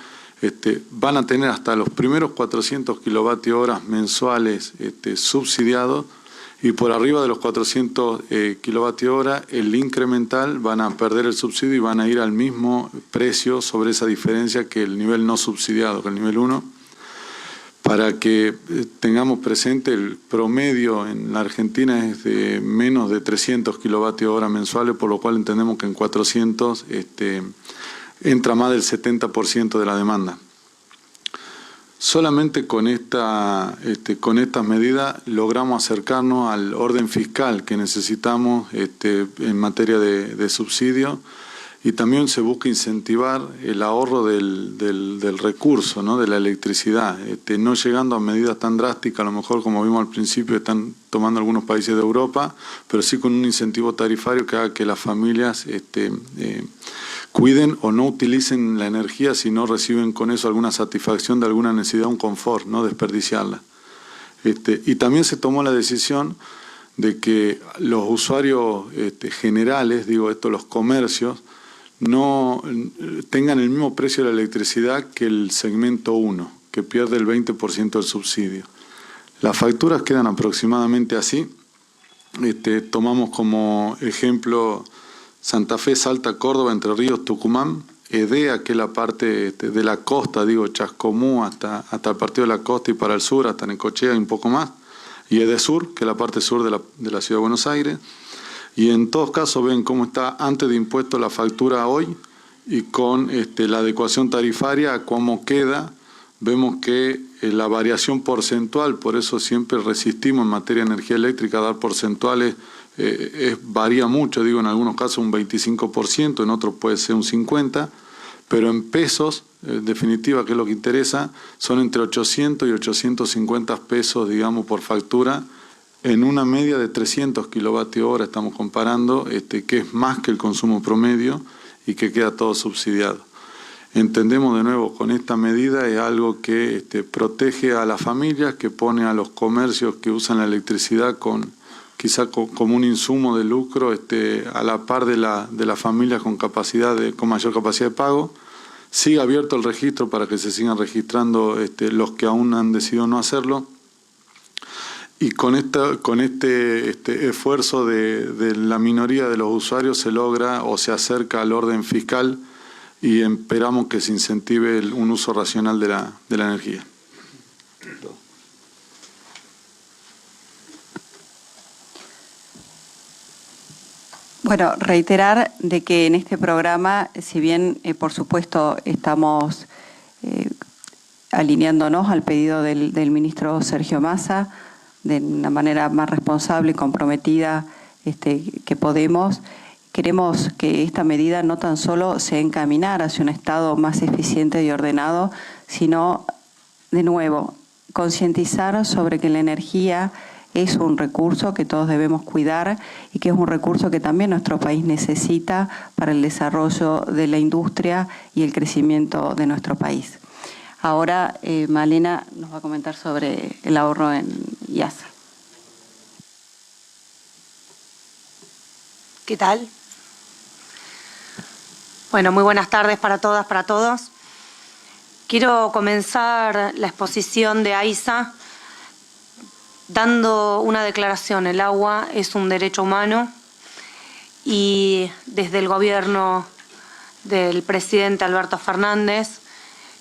van a tener hasta los primeros 400 kWh mensuales subsidiados, y por arriba de los 400 kWh, el incremental van a perder el subsidio y van a ir al mismo precio sobre esa diferencia que el nivel no subsidiado, que el nivel 1. Para que tengamos presente, el promedio en la Argentina es de menos de 300 kWh mensuales, por lo cual entendemos que en 400 entra más del 70% de la demanda. Solamente con estas medidas logramos acercarnos al orden fiscal que necesitamos en materia de subsidio, y también se busca incentivar el ahorro del recurso, ¿no? De la electricidad, no llegando a medidas tan drásticas, a lo mejor como vimos al principio están tomando algunos países de Europa, pero sí con un incentivo tarifario que haga que las familias cuiden o no utilicen la energía si no reciben con eso alguna satisfacción de alguna necesidad, un confort, no desperdiciarla. Y también se tomó la decisión de que los usuarios generales, digo esto, los comercios, no tengan el mismo precio de la electricidad que el segmento 1, que pierde el 20% del subsidio. Las facturas quedan aproximadamente así. Tomamos como ejemplo Santa Fe, Salta, Córdoba, Entre Ríos, Tucumán, EDEA, que es la parte de la costa, digo Chascomú hasta el partido de la costa y para el sur, hasta Necochea y un poco más, y EDESUR, que es la parte sur de la ciudad de Buenos Aires. Y en todos casos ven cómo está antes de impuesto la factura hoy y con la adecuación tarifaria a cómo queda. Vemos que la variación porcentual, por eso siempre resistimos en materia de energía eléctrica a dar porcentuales, varía mucho, digo en algunos casos un 25%, en otros puede ser un 50%, pero en pesos, en definitiva, que es lo que interesa, son entre 800 y 850 pesos, digamos, por factura, en una media de 300 kilovatios hora estamos comparando, que es más que el consumo promedio y que queda todo subsidiado. Entendemos de nuevo, con esta medida es algo que protege a las familias, que pone a los comercios que usan la electricidad quizá como un insumo de lucro a la par de las familias con mayor capacidad de pago. Sigue abierto el registro para que se sigan registrando los que aún han decidido no hacerlo. Y con este esfuerzo de la minoría de los usuarios se logra o se acerca al orden fiscal y esperamos que se incentive un uso racional de la energía. Bueno, reiterar de que en este programa, si bien por supuesto estamos alineándonos al pedido del ministro Sergio Massa, de una manera más responsable y comprometida que podemos, queremos que esta medida no tan solo se encaminar hacia un Estado más eficiente y ordenado, sino, de nuevo, concientizar sobre que la energía es un recurso que todos debemos cuidar y que es un recurso que también nuestro país necesita para el desarrollo de la industria y el crecimiento de nuestro país. Ahora Malena nos va a comentar sobre el ahorro en IASA. ¿Qué tal? Bueno, muy buenas tardes para todas, para todos. Quiero comenzar la exposición de AISA dando una declaración. El agua es un derecho humano y desde el gobierno del presidente Alberto Fernández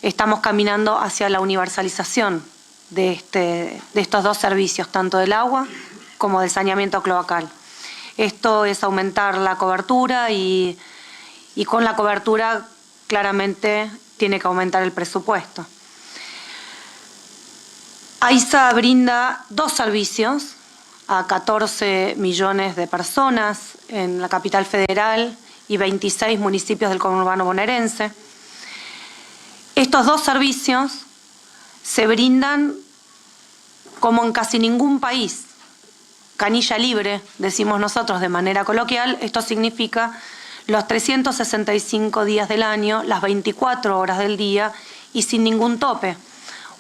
estamos caminando hacia la universalización de estos dos servicios, tanto del agua como del saneamiento cloacal. Esto es aumentar la cobertura y con la cobertura claramente tiene que aumentar el presupuesto. AISA brinda dos servicios a 14 millones de personas en la capital federal y 26 municipios del conurbano bonaerense. Estos dos servicios se brindan como en casi ningún país, canilla libre, decimos nosotros de manera coloquial. Esto significa los 365 días del año, las 24 horas del día y sin ningún tope.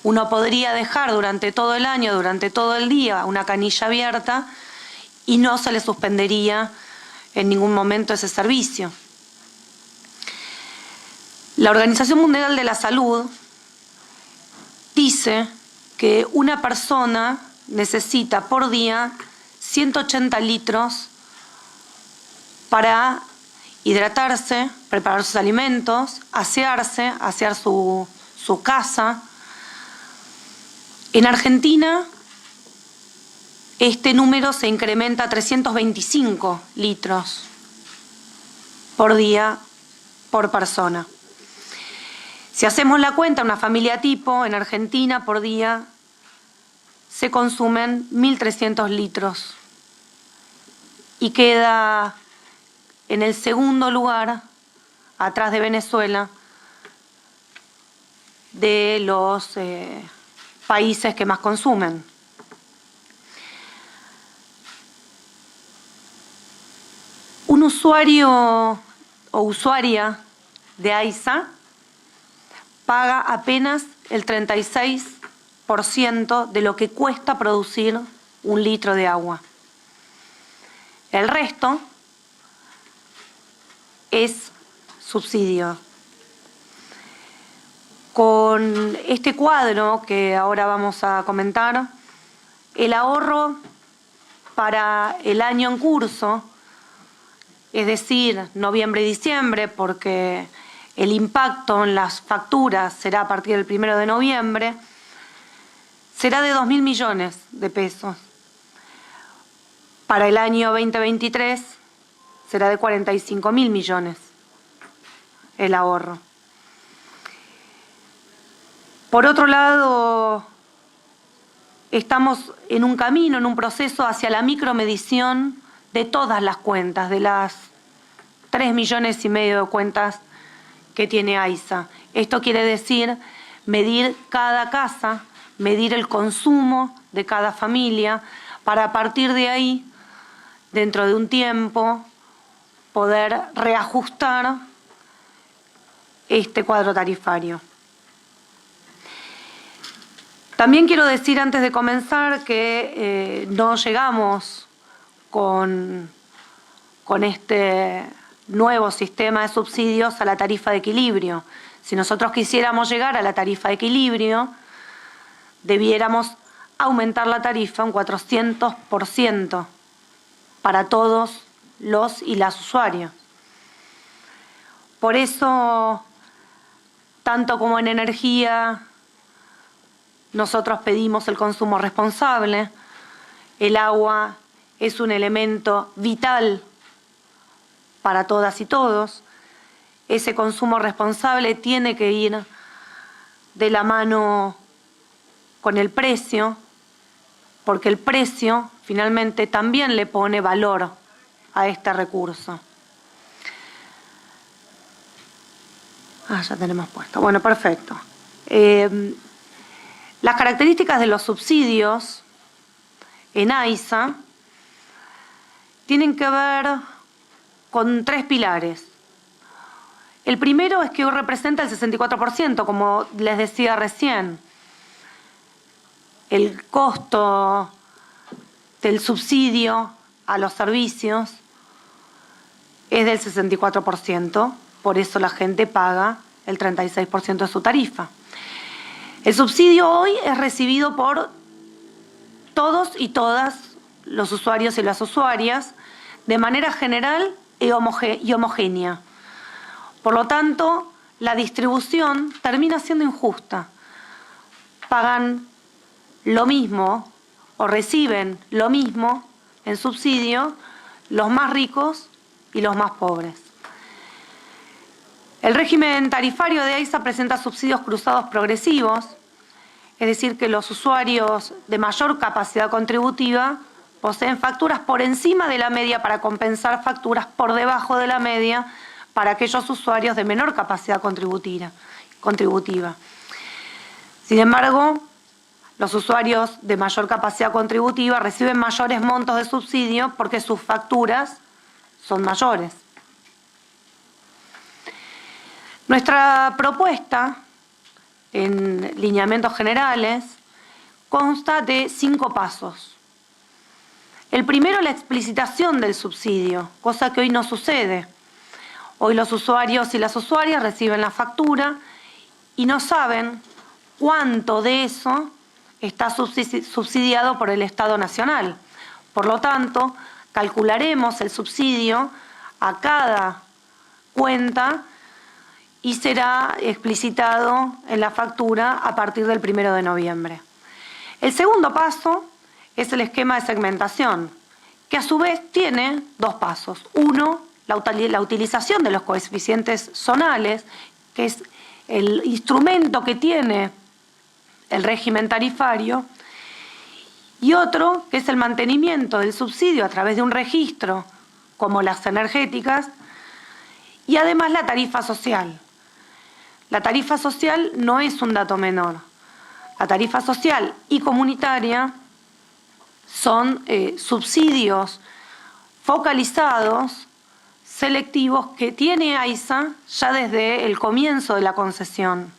Uno podría dejar durante todo el año, durante todo el día, una canilla abierta y no se le suspendería en ningún momento ese servicio. La Organización Mundial de la Salud dice que una persona necesita por día 180 litros para hidratarse, preparar sus alimentos, asearse, asear su casa. En Argentina, este número se incrementa a 325 litros por día por persona. Si hacemos la cuenta, una familia tipo en Argentina por día se consumen 1.300 litros y queda en el segundo lugar, atrás de Venezuela, de los países que más consumen. Un usuario o usuaria de AISA paga apenas el 36% de lo que cuesta producir un litro de agua. El resto es subsidio. Con este cuadro que ahora vamos a comentar, el ahorro para el año en curso, es decir, noviembre y diciembre, porque el impacto en las facturas será a partir del 1 de noviembre, será de 2.000 millones de pesos. Para el año 2023 será de 45.000 millones el ahorro. Por otro lado, estamos en un camino, en un proceso hacia la micromedición de todas las cuentas, de las 3,5 millones de cuentas que tiene AISA. Esto quiere decir medir cada casa, medir el consumo de cada familia, para a partir de ahí, dentro de un tiempo, poder reajustar este cuadro tarifario. También quiero decir antes de comenzar que no llegamos con este nuevo sistema de subsidios a la tarifa de equilibrio. Si nosotros quisiéramos llegar a la tarifa de equilibrio, debiéramos aumentar la tarifa un 400% para todos los y las usuarios. Por eso, tanto como en energía, nosotros pedimos el consumo responsable. El agua es un elemento vital para todas y todos. Ese consumo responsable tiene que ir de la mano con el precio, porque el precio finalmente también le pone valor a este recurso. Ya tenemos puesto. Bueno, perfecto. Las características de los subsidios en AISA tienen que ver con 3 pilares. El primero es que hoy representa el 64%, como les decía recién. El costo del subsidio a los servicios es del 64%, por eso la gente paga el 36% de su tarifa. El subsidio hoy es recibido por todos y todas los usuarios y las usuarias de manera general y homogénea. Por lo tanto, la distribución termina siendo injusta. Pagan lo mismo o reciben lo mismo en subsidio los más ricos y los más pobres. El régimen tarifario de AISA presenta subsidios cruzados progresivos, es decir, que los usuarios de mayor capacidad contributiva poseen facturas por encima de la media para compensar facturas por debajo de la media para aquellos usuarios de menor capacidad contributiva. Sin embargo, los usuarios de mayor capacidad contributiva reciben mayores montos de subsidio porque sus facturas son mayores. Nuestra propuesta, en lineamientos generales, consta de 5 pasos. El primero, la explicitación del subsidio, cosa que hoy no sucede. Hoy los usuarios y las usuarias reciben la factura y no saben cuánto de eso está subsidiado por el Estado Nacional. Por lo tanto, calcularemos el subsidio a cada cuenta y será explicitado en la factura a partir del 1 de noviembre. El segundo paso es el esquema de segmentación, que a su vez tiene 2 pasos. Uno, la utilización de los coeficientes zonales, que es el instrumento que tiene el régimen tarifario, y otro, que es el mantenimiento del subsidio a través de un registro, como las energéticas, y además la tarifa social. La tarifa social no es un dato menor. La tarifa social y comunitaria son subsidios focalizados, selectivos, que tiene AISA ya desde el comienzo de la concesión.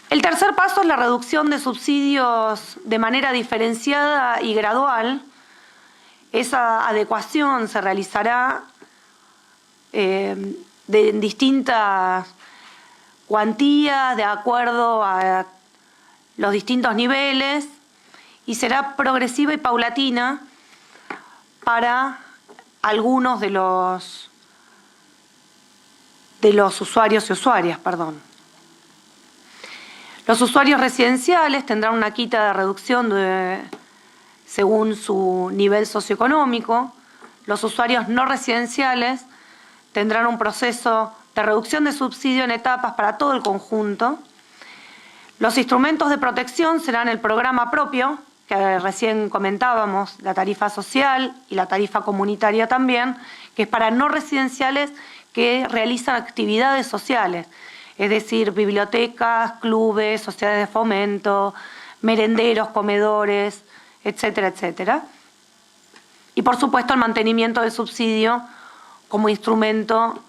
El tercer paso es la reducción de subsidios de manera diferenciada y gradual. Esa adecuación se realizará de distintas cuantías, de acuerdo a los distintos niveles, y será progresiva y paulatina para algunos de los usuarios y usuarias, Los usuarios residenciales tendrán una quita de reducción según su nivel socioeconómico. Los usuarios no residenciales tendrán un proceso de reducción de subsidio en etapas para todo el conjunto. Los instrumentos de protección serán el programa propio, que recién comentábamos, la tarifa social y la tarifa comunitaria también, que es para no residenciales que realizan actividades sociales, es decir, bibliotecas, clubes, sociedades de fomento, merenderos, comedores, etcétera, etcétera. Y por supuesto el mantenimiento del subsidio como instrumento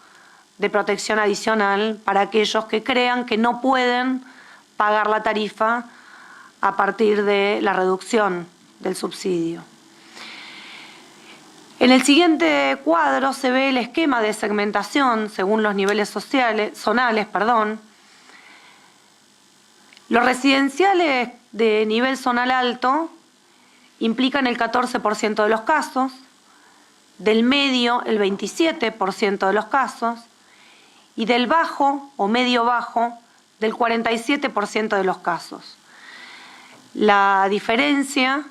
de protección adicional para aquellos que crean que no pueden pagar la tarifa a partir de la reducción del subsidio. En el siguiente cuadro se ve el esquema de segmentación según los niveles zonales. Los residenciales de nivel zonal alto implican el 14% de los casos, del medio el 27% de los casos y del bajo o medio bajo del 47% de los casos. La diferencia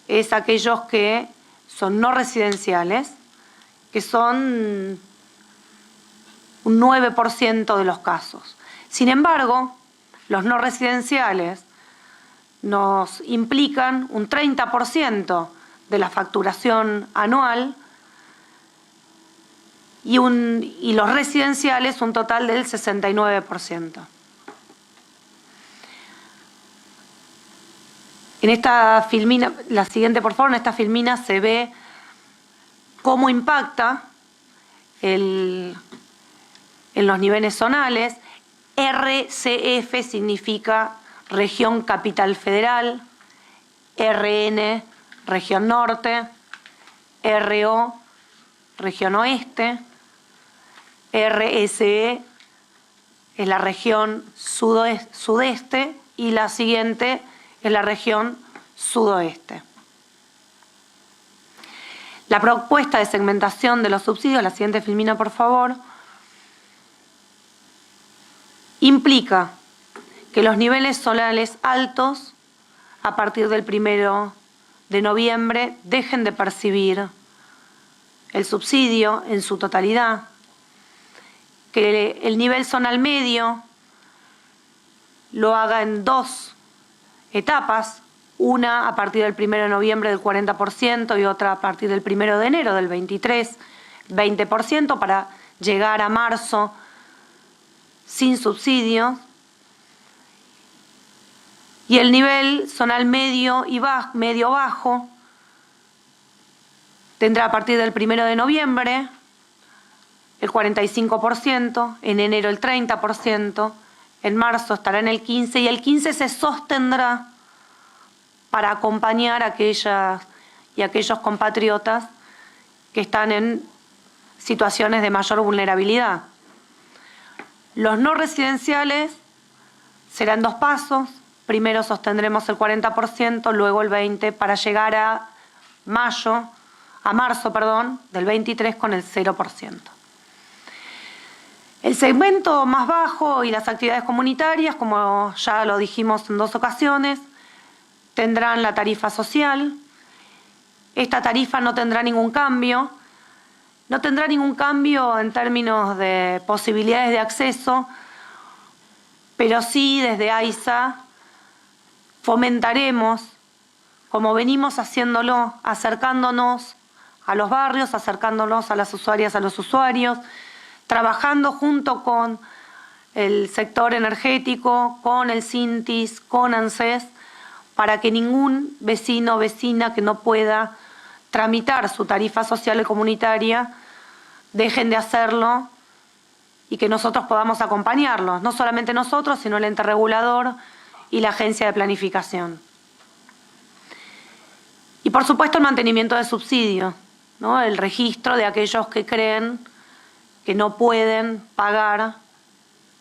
es aquellos que son no residenciales, que son un 9% de los casos. Sin embargo, los no residenciales nos implican un 30% de la facturación anual y los residenciales un total del 69%. En esta filmina, la siguiente por favor, en esta filmina se ve cómo impacta en los niveles zonales. RCF significa Región Capital Federal, RN, Región Norte, RO, Región Oeste, RSE es la región sudeste y la siguiente es la región sudoeste. La propuesta de segmentación de los subsidios, la siguiente filmina por favor, implica que los niveles zonales altos a partir del 1 de noviembre dejen de percibir el subsidio en su totalidad, que el nivel zonal medio lo haga en 2 etapas, una a partir del 1 de noviembre del 40% y otra a partir del 1 de enero del 20% para llegar a marzo sin subsidios. Y el nivel zonal medio y medio bajo tendrá a partir del 1 de noviembre el 45%, en enero el 30%, en marzo estará en el 15% y el 15% se sostendrá para acompañar a aquellas y aquellos compatriotas que están en situaciones de mayor vulnerabilidad. Los no residenciales serán 2 pasos. Primero sostendremos el 40%, luego el 20% para llegar a marzo del 23 con el 0%. El segmento más bajo y las actividades comunitarias, como ya lo dijimos en 2 ocasiones, tendrán la tarifa social. Esta tarifa no tendrá ningún cambio. No tendrá ningún cambio en términos de posibilidades de acceso, pero sí desde AISA fomentaremos, como venimos haciéndolo, acercándonos a los barrios, acercándonos a las usuarias, a los usuarios, trabajando junto con el sector energético, con el CINTIS, con ANSES, para que ningún vecino o vecina que no pueda tramitar su tarifa social y comunitaria dejen de hacerlo y que nosotros podamos acompañarlos, no solamente nosotros, sino el ente regulador y la agencia de planificación. Y por supuesto el mantenimiento de subsidios, ¿no? El registro de aquellos que creen que no pueden pagar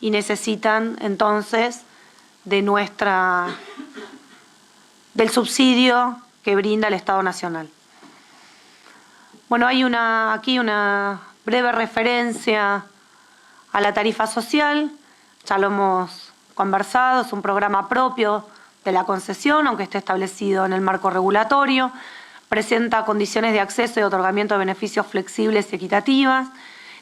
y necesitan entonces del subsidio que brinda el Estado Nacional. Bueno, hay aquí una breve referencia a la tarifa social, ya lo hemos conversado, es un programa propio de la concesión, aunque esté establecido en el marco regulatorio, presenta condiciones de acceso y otorgamiento de beneficios flexibles y equitativas,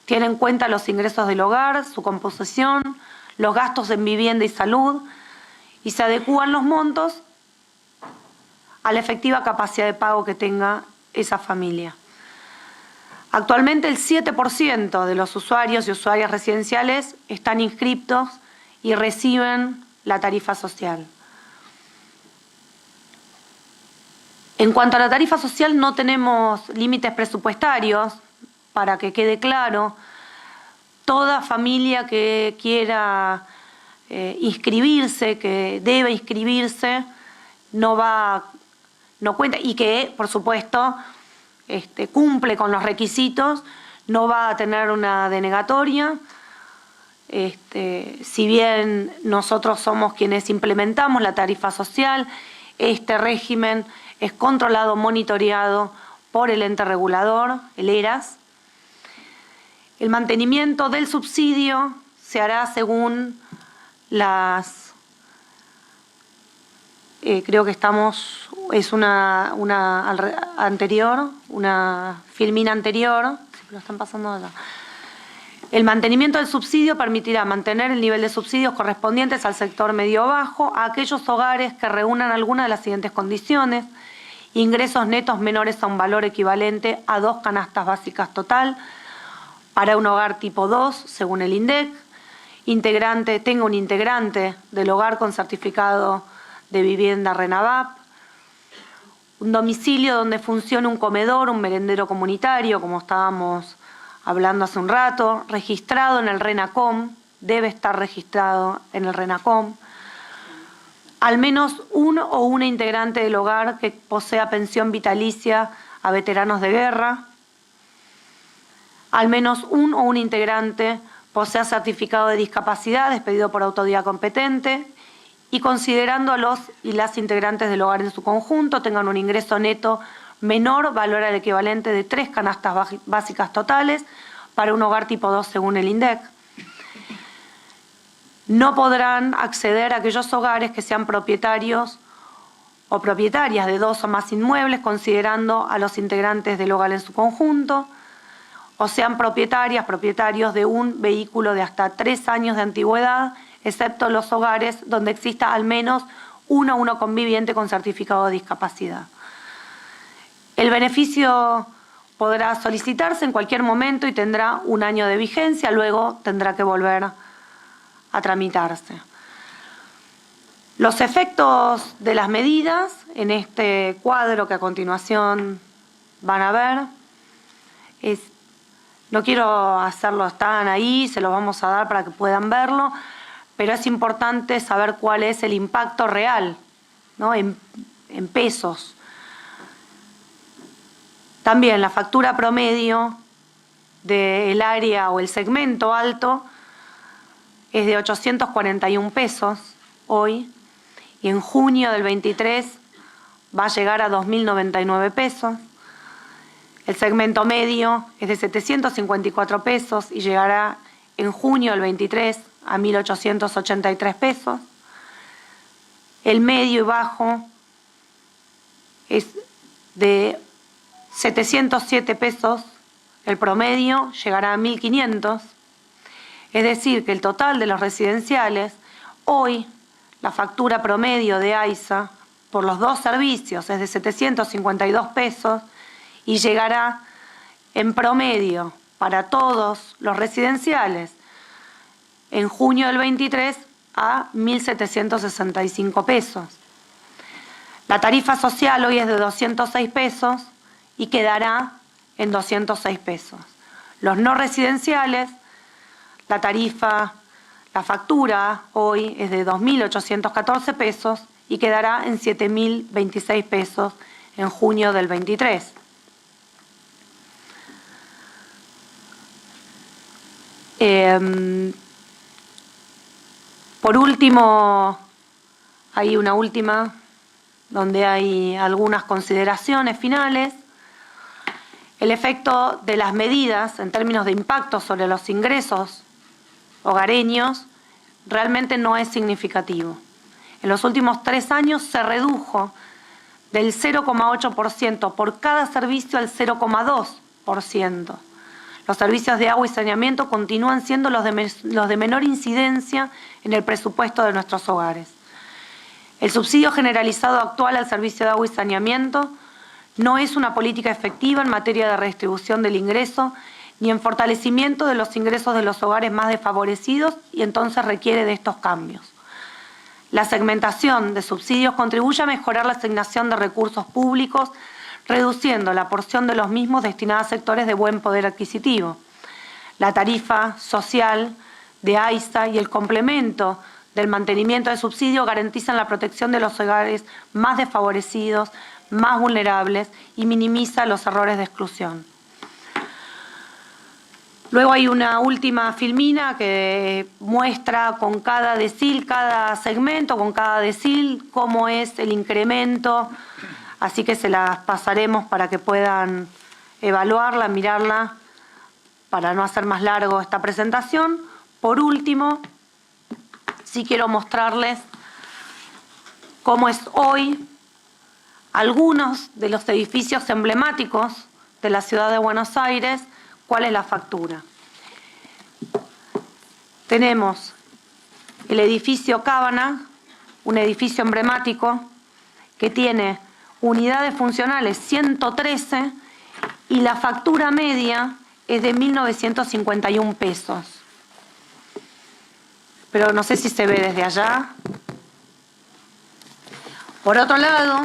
tiene en cuenta los ingresos del hogar, su composición, los gastos en vivienda y salud, y se adecúan los montos a la efectiva capacidad de pago que tenga esa familia. Actualmente el 7% de los usuarios y usuarias residenciales están inscriptos y reciben la tarifa social. En cuanto a la tarifa social, no tenemos límites presupuestarios, para que quede claro. Toda familia que quiera inscribirse, que debe inscribirse, no cuenta, y que, por supuesto, cumple con los requisitos, no va a tener una denegatoria. Si bien nosotros somos quienes implementamos la tarifa social, este régimen es controlado, monitoreado por el ente regulador, el ERAS. El mantenimiento del subsidio se hará según las... creo que es una anterior, una filmina anterior, lo están pasando allá. El mantenimiento del subsidio permitirá mantener el nivel de subsidios correspondientes al sector medio-bajo a aquellos hogares que reúnan alguna de las siguientes condiciones: ingresos netos menores a un valor equivalente a 2 canastas básicas total para un hogar tipo 2, según el INDEC, tenga un integrante del hogar con certificado de vivienda RENAVAP, un domicilio donde funcione un comedor, un merendero comunitario, como estábamos hablando hace un rato, registrado en el RENACOM, debe estar registrado en el RENACOM, al menos uno o una integrante del hogar que posea pensión vitalicia a veteranos de guerra, al menos un o una integrante posea certificado de discapacidad expedido por autoridad competente, y considerando a los y las integrantes del hogar en su conjunto tengan un ingreso neto menor valor al equivalente de 3 canastas básicas totales para un hogar tipo 2 según el INDEC. No podrán acceder a aquellos hogares que sean propietarios o propietarias de 2 o más inmuebles, considerando a los integrantes del hogar en su conjunto, o sean propietarios de un vehículo de hasta 3 años de antigüedad, excepto los hogares donde exista al menos uno conviviente con certificado de discapacidad. El beneficio podrá solicitarse en cualquier momento y tendrá 1 año de vigencia, luego tendrá que volver a tramitarse. Los efectos de las medidas en este cuadro que a continuación van a ver, no quiero hacerlo, están ahí, se los vamos a dar para que puedan verlo, pero es importante saber cuál es el impacto real, ¿no? en pesos. También la factura promedio del área o el segmento alto es de 841 pesos hoy, y en junio del 23 va a llegar a 2.099 pesos. El segmento medio es de 754 pesos y llegará en junio del 23 a 1.883 pesos. El medio y bajo es de 707 pesos, el promedio llegará a 1.500. Es decir, que el total de los residenciales, hoy la factura promedio de AISA por los 2 servicios es de 752 pesos y llegará en promedio para todos los residenciales en junio del 23 a 1.765 pesos. La tarifa social hoy es de 206 pesos y quedará en 206 pesos. Los no residenciales, la factura hoy es de 2.814 pesos y quedará en 7.026 pesos en junio del 23. Por último, hay una última donde hay algunas consideraciones finales. El efecto de las medidas en términos de impacto sobre los ingresos hogareños realmente no es significativo. En los últimos 3 años se redujo del 0,8% por cada servicio al 0,2%. Los servicios de agua y saneamiento continúan siendo los de menor incidencia en el presupuesto de nuestros hogares. El subsidio generalizado actual al servicio de agua y saneamiento No es una política efectiva en materia de redistribución del ingreso ni en fortalecimiento de los ingresos de los hogares más desfavorecidos y entonces requiere de estos cambios. La segmentación de subsidios contribuye a mejorar la asignación de recursos públicos, reduciendo la porción de los mismos destinada a sectores de buen poder adquisitivo. La tarifa social de AISA y el complemento del mantenimiento de subsidio garantizan la protección de los hogares más desfavorecidos, más vulnerables y minimiza los errores de exclusión. Luego hay una última filmina que muestra con cada decil, cada segmento, con cada decil, cómo es el incremento. Así que se las pasaremos para que puedan evaluarla, mirarla, para no hacer más largo esta presentación. Por último, sí quiero mostrarles cómo es hoy algunos de los edificios emblemáticos de la ciudad de Buenos Aires. ¿Cuál es la factura? Tenemos el edificio Cábana, un edificio emblemático que tiene unidades funcionales 113 y la factura media es de 1.951 pesos. Pero no sé si se ve desde allá. Por otro lado,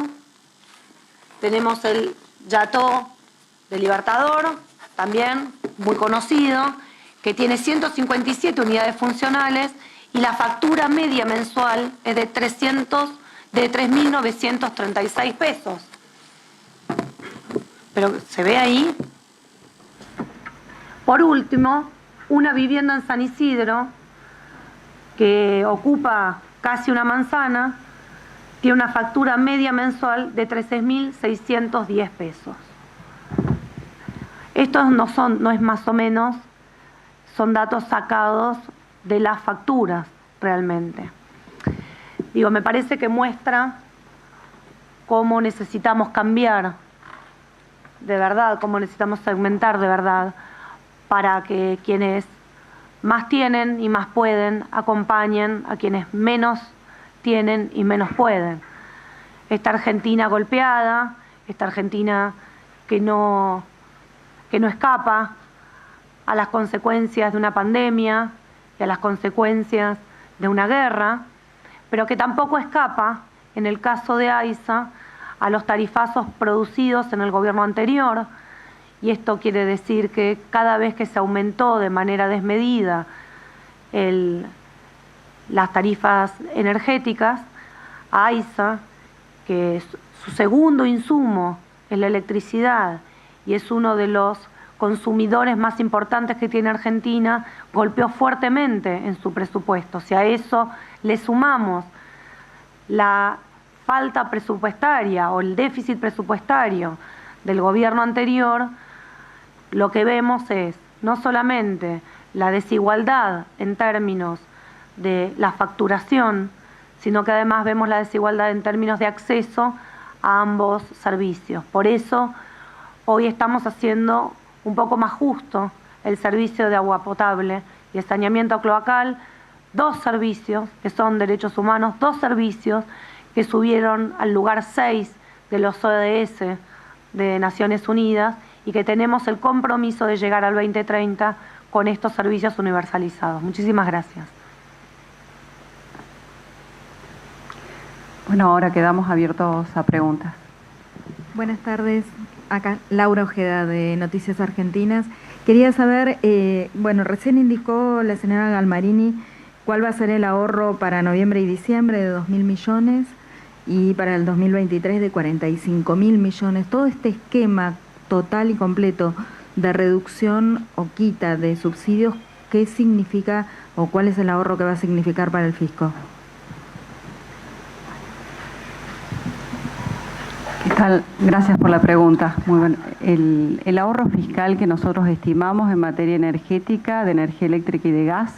tenemos el Yató de Libertador, también muy conocido, que tiene 157 unidades funcionales y la factura media mensual es de 3.936 pesos. Pero ¿se ve ahí? Por último, una vivienda en San Isidro que ocupa casi una manzana tiene una factura media mensual de 13.610 pesos. Estos no es más o menos, son datos sacados de las facturas realmente. Digo, me parece que muestra cómo necesitamos cambiar de verdad, cómo necesitamos segmentar de verdad para que quienes más tienen y más pueden acompañen a quienes menos tienen y menos pueden. Esta Argentina golpeada, esta Argentina que no escapa a las consecuencias de una pandemia y a las consecuencias de una guerra, pero que tampoco escapa, en el caso de AISA, a los tarifazos producidos en el gobierno anterior, y esto quiere decir que cada vez que se aumentó de manera desmedida las tarifas energéticas, AISA, que su segundo insumo es la electricidad y es uno de los consumidores más importantes que tiene Argentina, golpeó fuertemente en su presupuesto. Si a eso le sumamos la falta presupuestaria o el déficit presupuestario del gobierno anterior, lo que vemos es no solamente la desigualdad en términos de la facturación, sino que además vemos la desigualdad en términos de acceso a ambos servicios. Por eso, hoy estamos haciendo un poco más justo el servicio de agua potable y el saneamiento cloacal, dos servicios que son derechos humanos, dos servicios que subieron al lugar 6 de los ODS de Naciones Unidas y que tenemos el compromiso de llegar al 2030 con estos servicios universalizados. Muchísimas gracias. Bueno, ahora quedamos abiertos a preguntas. Buenas tardes, acá Laura Ojeda de Noticias Argentinas. Quería saber, bueno, recién indicó la señora Galmarini cuál va a ser el ahorro para noviembre y diciembre de 2.000 millones y para el 2023 de 45.000 millones. Todo este esquema total y completo de reducción o quita de subsidios, ¿qué significa o cuál es el ahorro que va a significar para el fisco? ¿Qué tal? Gracias por la pregunta. Muy bueno. El ahorro fiscal que nosotros estimamos en materia energética, de energía eléctrica y de gas,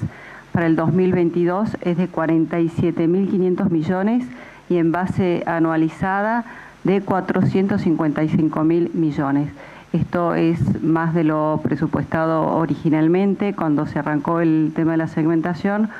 para el 2022 es de 47.500 millones y en base anualizada de 455.000 millones. Esto es más de lo presupuestado originalmente cuando se arrancó el tema de la segmentación,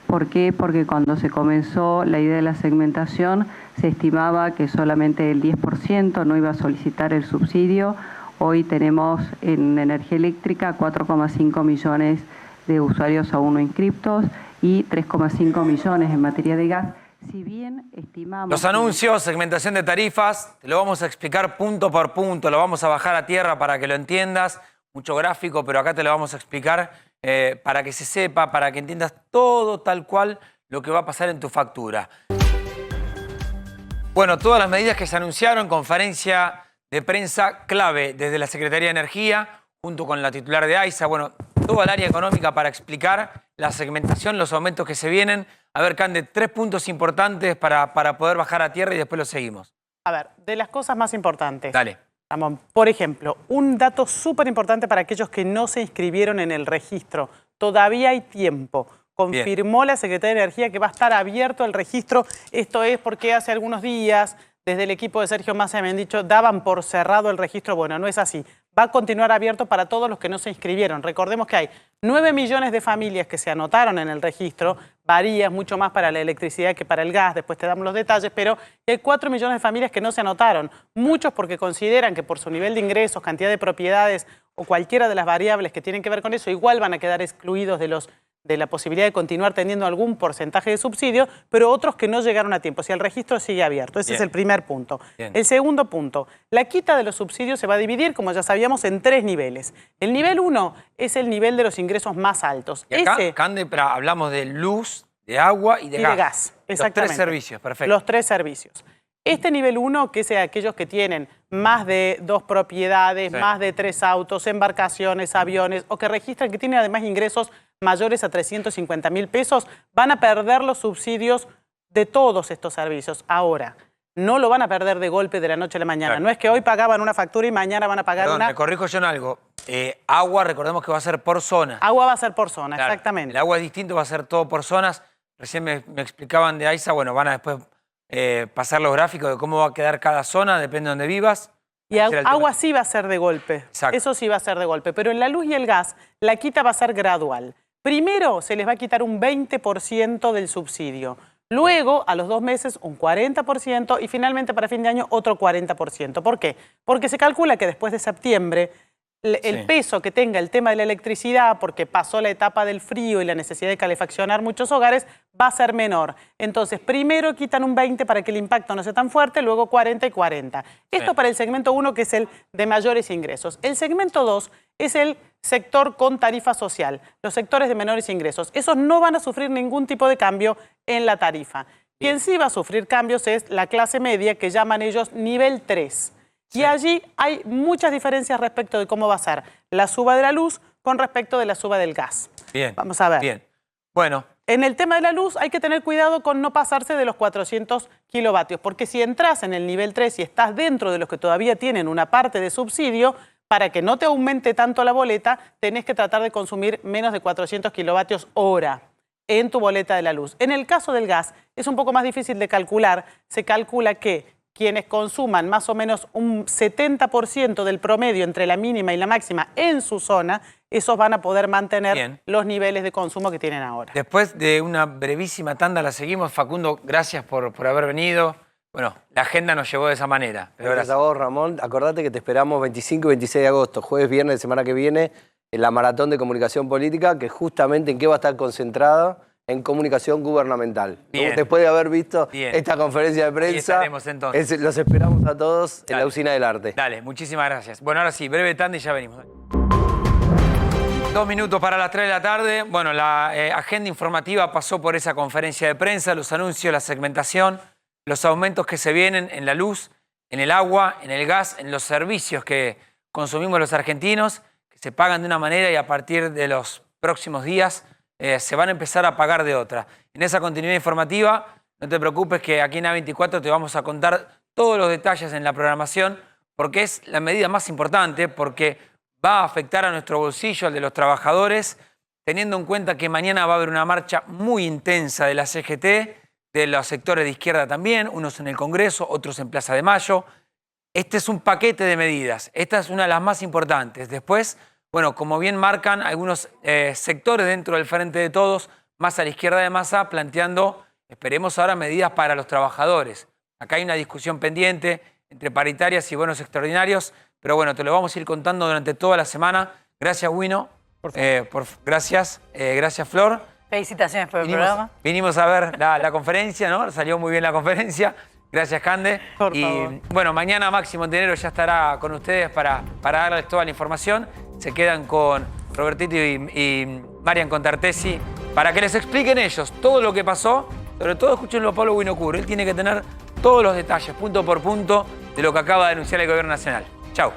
¿Por qué? Porque cuando se comenzó la idea de la segmentación se estimaba que solamente el 10% no iba a solicitar el subsidio. Hoy tenemos en energía eléctrica 4,5 millones de usuarios aún no inscriptos y 3,5 millones en materia de gas. Si bien estimamos... Los anuncios, segmentación de tarifas, te lo vamos a explicar punto por punto, lo vamos a bajar a tierra para que lo entiendas. Mucho gráfico, pero acá te lo vamos a explicar para que se sepa, para que entiendas todo tal cual lo que va a pasar en tu factura. Bueno, todas las medidas que se anunciaron, conferencia de prensa clave desde la Secretaría de Energía, junto con la titular de AISA, bueno, toda el área económica para explicar la segmentación, los aumentos que se vienen. A ver, Cande, 3 puntos importantes para poder bajar a tierra y después lo seguimos. A ver, de las cosas más importantes. Dale. Ramón, por ejemplo, un dato súper importante para aquellos que no se inscribieron en el registro. Todavía hay tiempo. Confirmó la Secretaría de Energía que va a estar abierto el registro. Esto es porque hace algunos días, desde el equipo de Sergio Massa me han dicho, daban por cerrado el registro. Bueno, no es así. Va a continuar abierto para todos los que no se inscribieron. Recordemos que hay 9 millones de familias que se anotaron en el registro. Varía mucho más para la electricidad que para el gas. Después te damos los detalles. Pero hay 4 millones de familias que no se anotaron. Muchos porque consideran que por su nivel de ingresos, cantidad de propiedades o cualquiera de las variables que tienen que ver con eso, igual van a quedar excluidos de la posibilidad de continuar teniendo algún porcentaje de subsidio, pero otros que no llegaron a tiempo. Si el registro sigue abierto. Ese es el primer punto. El segundo punto, la quita de los subsidios se va a dividir, como ya sabíamos, en 3 niveles. El nivel 1 es el nivel de los ingresos más altos. Y acá, Cande, hablamos de luz, de agua y de gas. Exactamente. Los 3 servicios, perfecto. Los 3 servicios. Este nivel 1, que es aquellos que tienen más de 2 propiedades, más de 3 autos, embarcaciones, aviones, o que registran que tienen además ingresos mayores a 350.000 pesos, van a perder los subsidios de todos estos servicios. Ahora, no lo van a perder de golpe de la noche a la mañana. Claro. No es que hoy pagaban una factura y mañana van a pagar una... Me corrijo yo en algo. Agua, recordemos que va a ser por zona. Agua va a ser por zona, claro. Exactamente. El agua es distinto, va a ser todo por zonas. Recién me explicaban de AISA, bueno, van a después pasar los gráficos de cómo va a quedar cada zona, depende de donde vivas. Y agua sí va a ser de golpe. Exacto. Eso sí va a ser de golpe. Pero en la luz y el gas, la quita va a ser gradual. Primero se les va a quitar un 20% del subsidio. Luego, a los 2 meses, un 40% y finalmente para fin de año otro 40%. ¿Por qué? Porque se calcula que después de septiembre el peso que tenga el tema de la electricidad, porque pasó la etapa del frío y la necesidad de calefaccionar muchos hogares, va a ser menor. Entonces, primero quitan un 20 para que el impacto no sea tan fuerte, luego 40 y 40. Esto para el segmento 1, que es el de mayores ingresos. El segmento 2 es el sector con tarifa social, los sectores de menores ingresos. Esos no van a sufrir ningún tipo de cambio en la tarifa. Quien sí va a sufrir cambios es la clase media, que llaman ellos nivel 3. Y allí hay muchas diferencias respecto de cómo va a ser la suba de la luz con respecto de la suba del gas. Bien. Vamos a ver. Bien. Bueno. En el tema de la luz hay que tener cuidado con no pasarse de los 400 kilovatios, porque si entras en el nivel 3 y estás dentro de los que todavía tienen una parte de subsidio, para que no te aumente tanto la boleta, tenés que tratar de consumir menos de 400 kilovatios hora en tu boleta de la luz. En el caso del gas es un poco más difícil de calcular. Se calcula que quienes consuman más o menos un 70% del promedio entre la mínima y la máxima en su zona, esos van a poder mantener los niveles de consumo que tienen ahora. Después de una brevísima tanda la seguimos. Facundo, gracias por haber venido. Bueno, la agenda nos llevó de esa manera. Pero gracias a vos, Ramón. Acordate que te esperamos 25 y 26 de agosto, jueves, viernes de semana que viene, en la Maratón de Comunicación Política, que justamente en qué va a estar concentrada, en comunicación gubernamental. Bien. Después de haber visto esta conferencia de prensa, estaremos, entonces. Los esperamos a todos en la Usina del Arte. Dale, muchísimas gracias. Bueno, ahora sí, breve tanda y ya venimos. 2 minutos para las 3 de la tarde. Bueno, la agenda informativa pasó por esa conferencia de prensa, los anuncios, la segmentación, los aumentos que se vienen en la luz, en el agua, en el gas, en los servicios que consumimos los argentinos, que se pagan de una manera y a partir de los próximos días se van a empezar a pagar de otra. En esa continuidad informativa, no te preocupes que aquí en A24 te vamos a contar todos los detalles en la programación, porque es la medida más importante, porque va a afectar a nuestro bolsillo, al de los trabajadores, teniendo en cuenta que mañana va a haber una marcha muy intensa de la CGT, de los sectores de izquierda también, unos en el Congreso, otros en Plaza de Mayo. Este es un paquete de medidas, esta es una de las más importantes. Después, bueno, como bien marcan algunos sectores dentro del Frente de Todos, más a la izquierda de Massa, planteando, esperemos ahora, medidas para los trabajadores. Acá hay una discusión pendiente entre paritarias y bonos extraordinarios, pero bueno, te lo vamos a ir contando durante toda la semana. Gracias, Wino. Gracias, Flor. Felicitaciones por el programa. Vinimos a ver la conferencia, ¿no? Salió muy bien la conferencia. Gracias, Cande. Por favor. Bueno, mañana Máximo Montenegro ya estará con ustedes para darles toda la información. Se quedan con Robertito y Marian Contartesi para que les expliquen ellos todo lo que pasó. Sobre todo escúchenlo a Pablo Winocur. Él tiene que tener todos los detalles, punto por punto, de lo que acaba de denunciar el Gobierno Nacional. Chau.